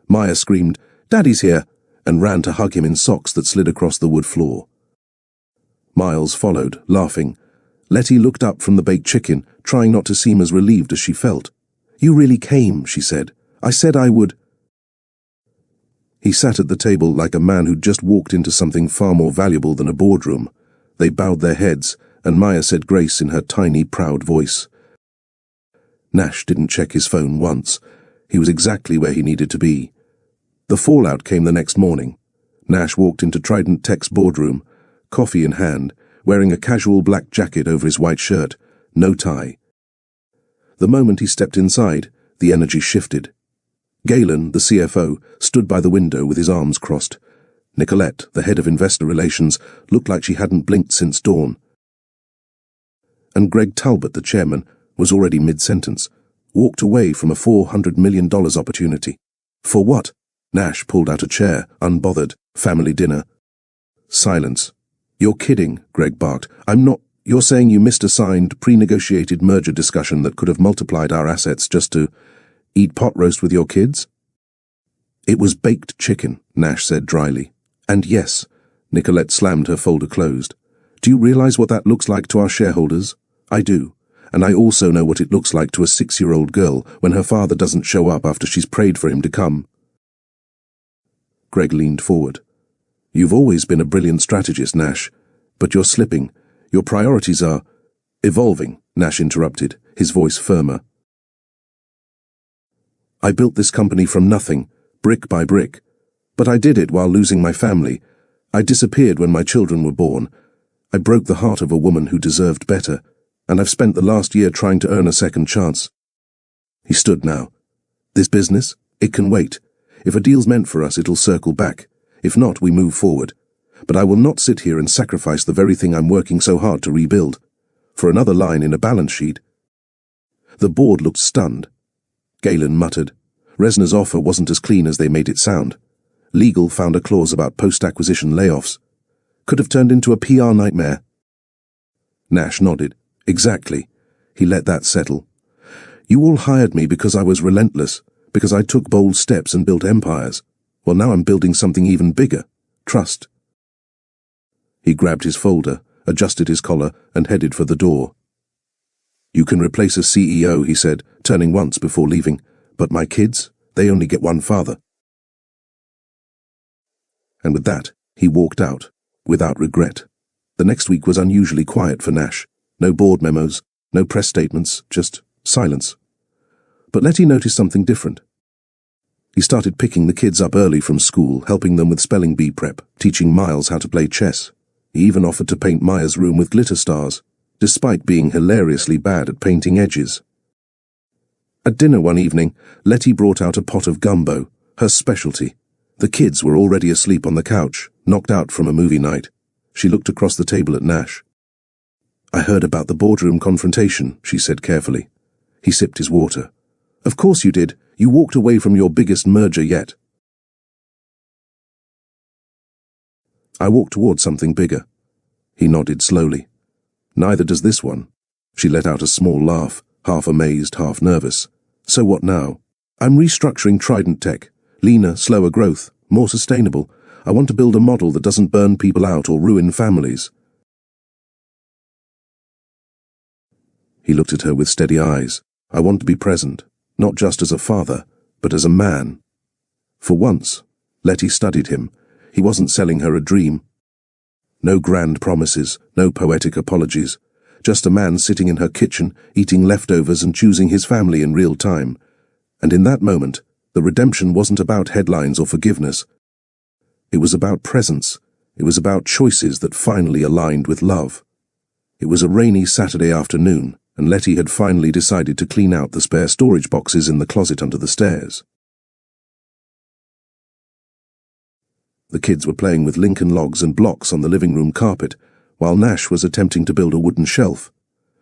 Maya screamed, "Daddy's here!" and ran to hug him in socks that slid across the wood floor. Miles followed, laughing. Letty looked up from the baked chicken, trying not to seem as relieved as she felt. "You really came," she said. "I said I would." He sat at the table like a man who'd just walked into something far more valuable than a boardroom. They bowed their heads, and Maya said grace in her tiny, proud voice. Nash didn't check his phone once. He was exactly where he needed to be. The fallout came the next morning. Nash walked into Trident Tech's boardroom, coffee in hand, wearing a casual black jacket over his white shirt, no tie. The moment he stepped inside, the energy shifted. Galen, the CFO, stood by the window with his arms crossed. Nicolette, the head of investor relations, looked like she hadn't blinked since dawn. And Greg Talbot, the chairman, was already mid-sentence, walked away from a $400 million opportunity. For what? Nash pulled out a chair, unbothered. Family dinner. Silence. You're kidding, Greg barked. I'm not. You're saying you missed a signed, pre-negotiated merger discussion that could have multiplied our assets just to eat pot roast with your kids? It was baked chicken, Nash said dryly. And yes, Nicolette slammed her folder closed. Do you realize what that looks like to our shareholders? I do. And I also know what it looks like to a 6-year-old girl when her father doesn't show up after she's prayed for him to come. Greg leaned forward. You've always been a brilliant strategist, Nash, but you're slipping. Your priorities are evolving, Nash interrupted, his voice firmer. I built this company from nothing, brick by brick, but I did it while losing my family. I disappeared when my children were born. I broke the heart of a woman who deserved better, and I've spent the last year trying to earn a second chance. He stood now. This business, it can wait. If a deal's meant for us, it'll circle back. If not, we move forward. But I will not sit here and sacrifice the very thing I'm working so hard to rebuild. For another line in a balance sheet. The board looked stunned. Galen muttered. Resner's offer wasn't as clean as they made it sound. Legal found a clause about post-acquisition layoffs. Could have turned into a PR nightmare. Nash nodded. Exactly. He let that settle. You all hired me because I was relentless. Because I took bold steps and built empires. Well, now I'm building something even bigger. Trust. He grabbed his folder, adjusted his collar, and headed for the door. You can replace a CEO, he said, turning once before leaving. But my kids, they only get one father. And with that, he walked out, without regret. The next week was unusually quiet for Nash. No board memos, no press statements, just silence. But Letty noticed something different. He started picking the kids up early from school, helping them with spelling bee prep, teaching Miles how to play chess. He even offered to paint Maya's room with glitter stars, despite being hilariously bad at painting edges. At dinner one evening, Letty brought out a pot of gumbo, her specialty. The kids were already asleep on the couch, knocked out from a movie night. She looked across the table at Nash. I heard about the boardroom confrontation, she said carefully. He sipped his water. Of course you did. You walked away from your biggest merger yet. I walked towards something bigger. He nodded slowly. Neither does this one. She let out a small laugh, half amazed, half nervous. So what now? I'm restructuring Trident Tech. Leaner, slower growth, more sustainable. I want to build a model that doesn't burn people out or ruin families. He looked at her with steady eyes. I want to be present. Not just as a father, but as a man. For once, Letty studied him. He wasn't selling her a dream. No grand promises, no poetic apologies. Just a man sitting in her kitchen, eating leftovers and choosing his family in real time. And in that moment, the redemption wasn't about headlines or forgiveness. It was about presence. It was about choices that finally aligned with love. It was a rainy Saturday afternoon, and Letty had finally decided to clean out the spare storage boxes in the closet under the stairs. The kids were playing with Lincoln logs and blocks on the living room carpet, while Nash was attempting to build a wooden shelf,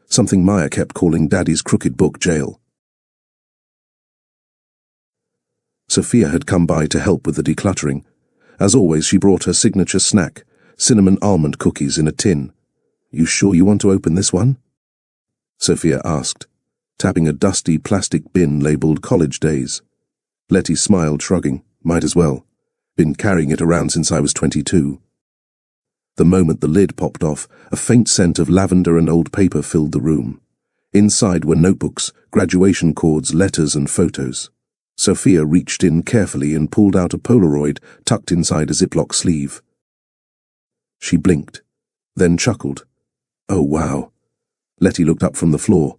something Maya kept calling Daddy's crooked book jail. Sophia had come by to help with the decluttering. As always, she brought her signature snack, cinnamon almond cookies in a tin. You sure you want to open this one? Sophia asked, tapping a dusty plastic bin labelled College Days. Letty smiled, shrugging. Might as well. Been carrying it around since I was 22. The moment the lid popped off, a faint scent of lavender and old paper filled the room. Inside were notebooks, graduation cords, letters and photos. Sophia reached in carefully and pulled out a Polaroid tucked inside a Ziploc sleeve. She blinked, then chuckled. Oh, wow. Letty looked up from the floor.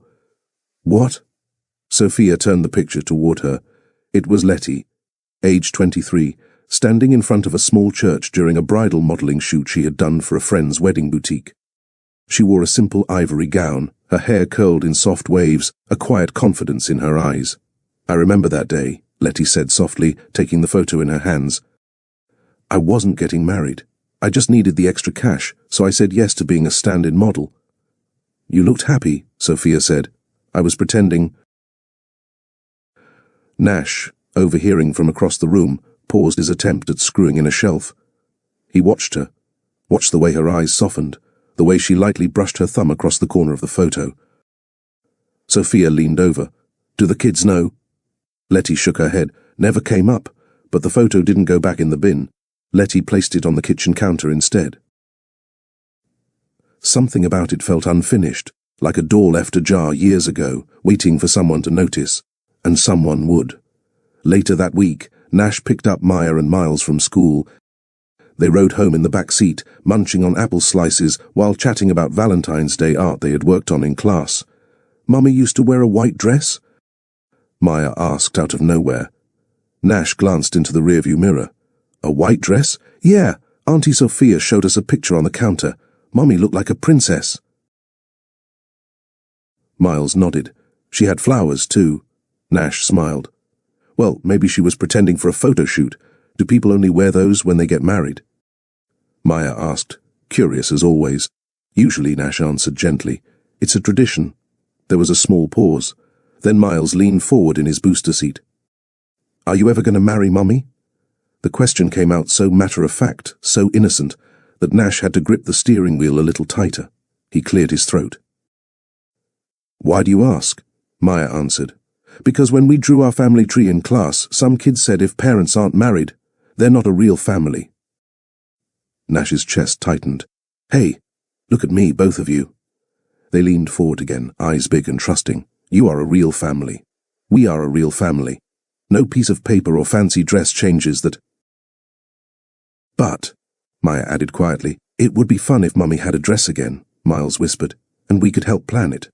What? Sophia turned the picture toward her. It was Letty, age 23, standing in front of a small church during a bridal modeling shoot she had done for a friend's wedding boutique. She wore a simple ivory gown, her hair curled in soft waves, a quiet confidence in her eyes. I remember that day, Letty said softly, taking the photo in her hands. I wasn't getting married. I just needed the extra cash, so I said yes to being a stand-in model. You looked happy, Sophia said. I was pretending. Nash, overhearing from across the room, paused his attempt at screwing in a shelf. He watched her, watched the way her eyes softened, the way she lightly brushed her thumb across the corner of the photo. Sophia leaned over. Do the kids know? Letty shook her head. Never came up, but the photo didn't go back in the bin. Letty placed it on the kitchen counter instead. Something about it felt unfinished, like a door left ajar years ago, waiting for someone to notice. And someone would. Later that week, Nash picked up Maya and Miles from school. They rode home in the back seat, munching on apple slices while chatting about Valentine's Day art they had worked on in class. Mummy used to wear a white dress? Maya asked out of nowhere. Nash glanced into the rearview mirror. A white dress? Yeah, Auntie Sophia showed us a picture on the counter. Mummy looked like a princess. Miles nodded. She had flowers, too. Nash smiled. Well, maybe she was pretending for a photo shoot. Do people only wear those when they get married? Maya asked, curious as always. Usually, Nash answered gently. It's a tradition. There was a small pause. Then Miles leaned forward in his booster seat. Are you ever going to marry Mummy? The question came out so matter-of-fact, so innocent, that Nash had to grip the steering wheel a little tighter. He cleared his throat. Why do you ask? Maya answered. Because when we drew our family tree in class, some kids said if parents aren't married, they're not a real family. Nash's chest tightened. Hey, look at me, both of you. They leaned forward again, eyes big and trusting. You are a real family. We are a real family. No piece of paper or fancy dress changes that. But, Maya added quietly, it would be fun if Mummy had a dress again, Miles whispered, and we could help plan it.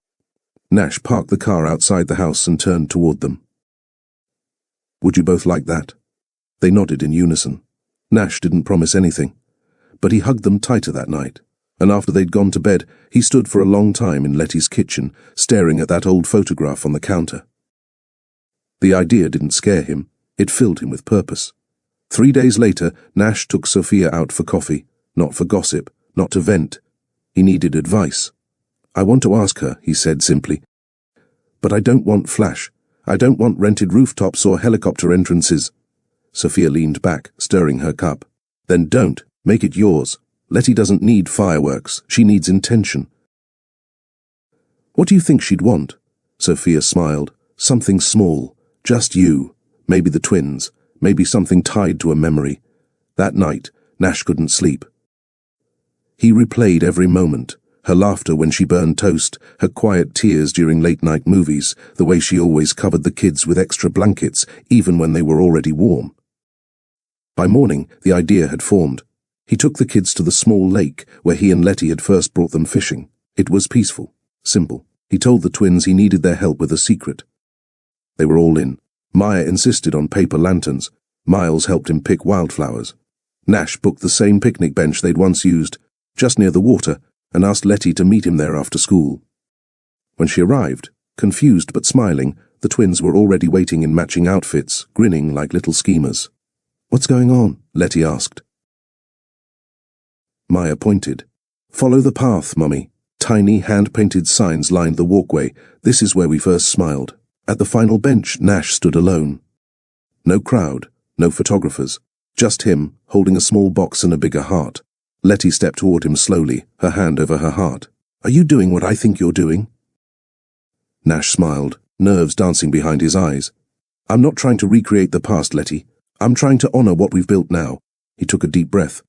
Nash parked the car outside the house and turned toward them. Would you both like that? They nodded in unison. Nash didn't promise anything, but he hugged them tighter that night, and after they'd gone to bed, he stood for a long time in Letty's kitchen, staring at that old photograph on the counter. The idea didn't scare him, it filled him with purpose. 3 days later, Nash took Sophia out for coffee, not for gossip, not to vent. He needed advice. I want to ask her, he said simply. But I don't want flash. I don't want rented rooftops or helicopter entrances. Sophia leaned back, stirring her cup. Then don't. Make it yours. Letty doesn't need fireworks. She needs intention. What do you think she'd want? Sophia smiled. Something small. Just you. Maybe the twins. Maybe something tied to a memory. That night, Nash couldn't sleep. He replayed every moment. Her laughter when she burned toast, her quiet tears during late-night movies, the way she always covered the kids with extra blankets, even when they were already warm. By morning, the idea had formed. He took the kids to the small lake where he and Letty had first brought them fishing. It was peaceful, simple. He told the twins he needed their help with a secret. They were all in. Maya insisted on paper lanterns. Miles helped him pick wildflowers. Nash booked the same picnic bench they'd once used, just near the water, and asked Letty to meet him there after school. When she arrived, confused but smiling, the twins were already waiting in matching outfits, grinning like little schemers. What's going on? Letty asked. Maya pointed. Follow the path, Mummy. Tiny, hand-painted signs lined the walkway. This is where we first smiled. At the final bench, Nash stood alone. No crowd, no photographers, just him, holding a small box and a bigger heart. Letty stepped toward him slowly, her hand over her heart. Are you doing what I think you're doing? Nash smiled, nerves dancing behind his eyes. I'm not trying to recreate the past, Letty. I'm trying to honor what we've built now. He took a deep breath.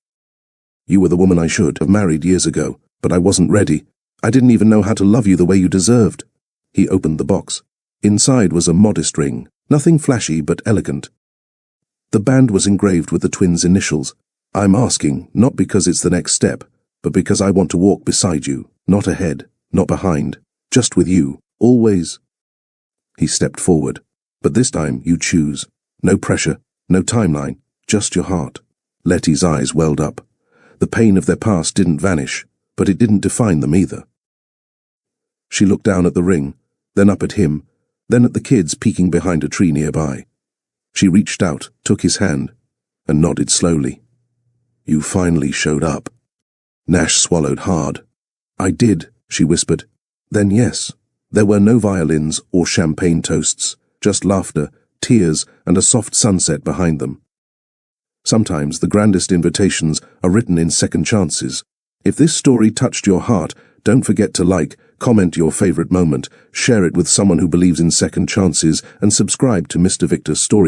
You were the woman I should have married years ago, but I wasn't ready. I didn't even know how to love you the way you deserved. He opened the box. Inside was a modest ring, Nothing flashy but elegant. The band was engraved with the twins' initials. I'm asking, not because it's the next step, but because I want to walk beside you, not ahead, not behind, just with you, always. He stepped forward. But this time you choose. No pressure, no timeline, just your heart. Letty's eyes welled up. The pain of their past didn't vanish, but it didn't define them either. She looked down at the ring, then up at him, then at the kids peeking behind a tree nearby. She reached out, took his hand, and nodded slowly. You finally showed up. Nash swallowed hard. I did, she whispered. Then yes, there were no violins or champagne toasts, just laughter, tears, and a soft sunset behind them. Sometimes the grandest invitations are written in second chances. If this story touched your heart, don't forget to like, comment your favorite moment, share it with someone who believes in second chances, and subscribe to Mr. Victor's Story.